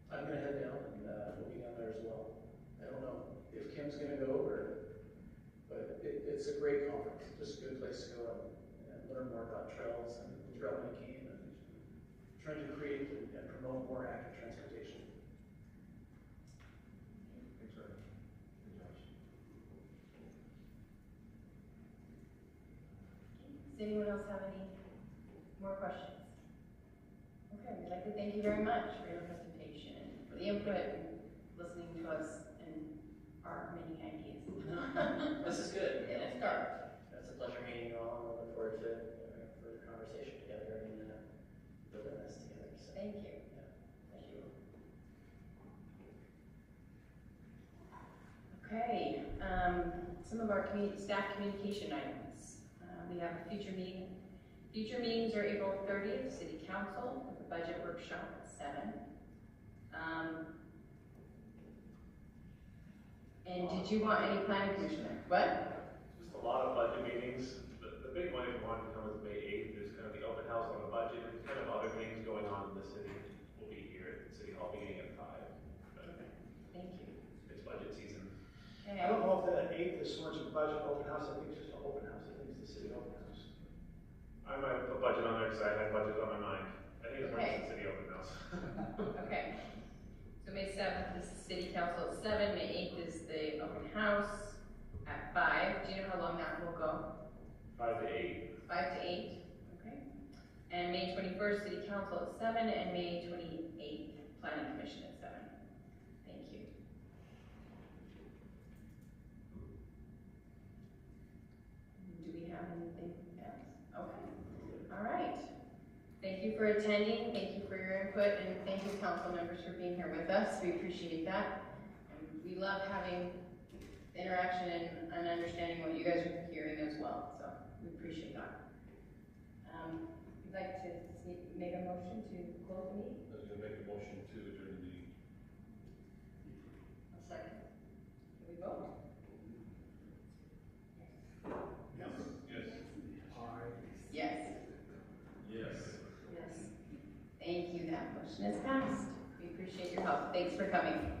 I'm going to head down, and we'll be down there as well. I don't know if Kim's going to go, but it's it's a great conference, just a good place to go and learn more about trails and trail making and trying to create and promote more active transportation. Thanks, Ray. Good job. Does anyone else have any more questions? Okay, we'd like to thank you very much for your presentation, for the input, and listening to us and our many ideas. This is good. It'll and start. It's a pleasure meeting you all. I look forward to further conversation together and building this together. So. Thank you. Yeah. Thank you. Okay, some of our staff communication items. We have a future meeting. Future meetings are April 30th, City Council, with a budget workshop at 7. And did you want any planning commissioner? What? Just a lot of budget meetings. The big one, if you wanted to come, is May 8th. There's kind of the open house on the budget and kind of other things going on in the city. We'll be here at City Hall beginning at 5. But Thank you. it's budget season. Okay. I don't know if that 8th is so much of a budget open house, I think it's just an open house, I think it's the city open house. I might put budget on there because I had budget on my mind. I think it's more Okay. just the city open house. Okay. So May 7th is the City Council at 7. May 8th is the open house at 5. Do you know how long that will go? 5 to 8. 5 to 8. Okay. And May 21st, City Council at 7, and May 28th, Planning Commission at 7. Thank you. Do we have anything else? Okay. All right. Thank you for attending. Thank you for your input, and thank you, council members, for being here with us. We appreciate that. And we love having interaction and understanding what you guys are hearing as well. So we appreciate that. We'd like to make a motion to close the meeting. I was gonna make a motion to adjourn the meeting. A second. Can we vote? Yes. Yes. Yes. Yes. Yes. Thank you. That motion is passed. We appreciate your help. Thanks for coming.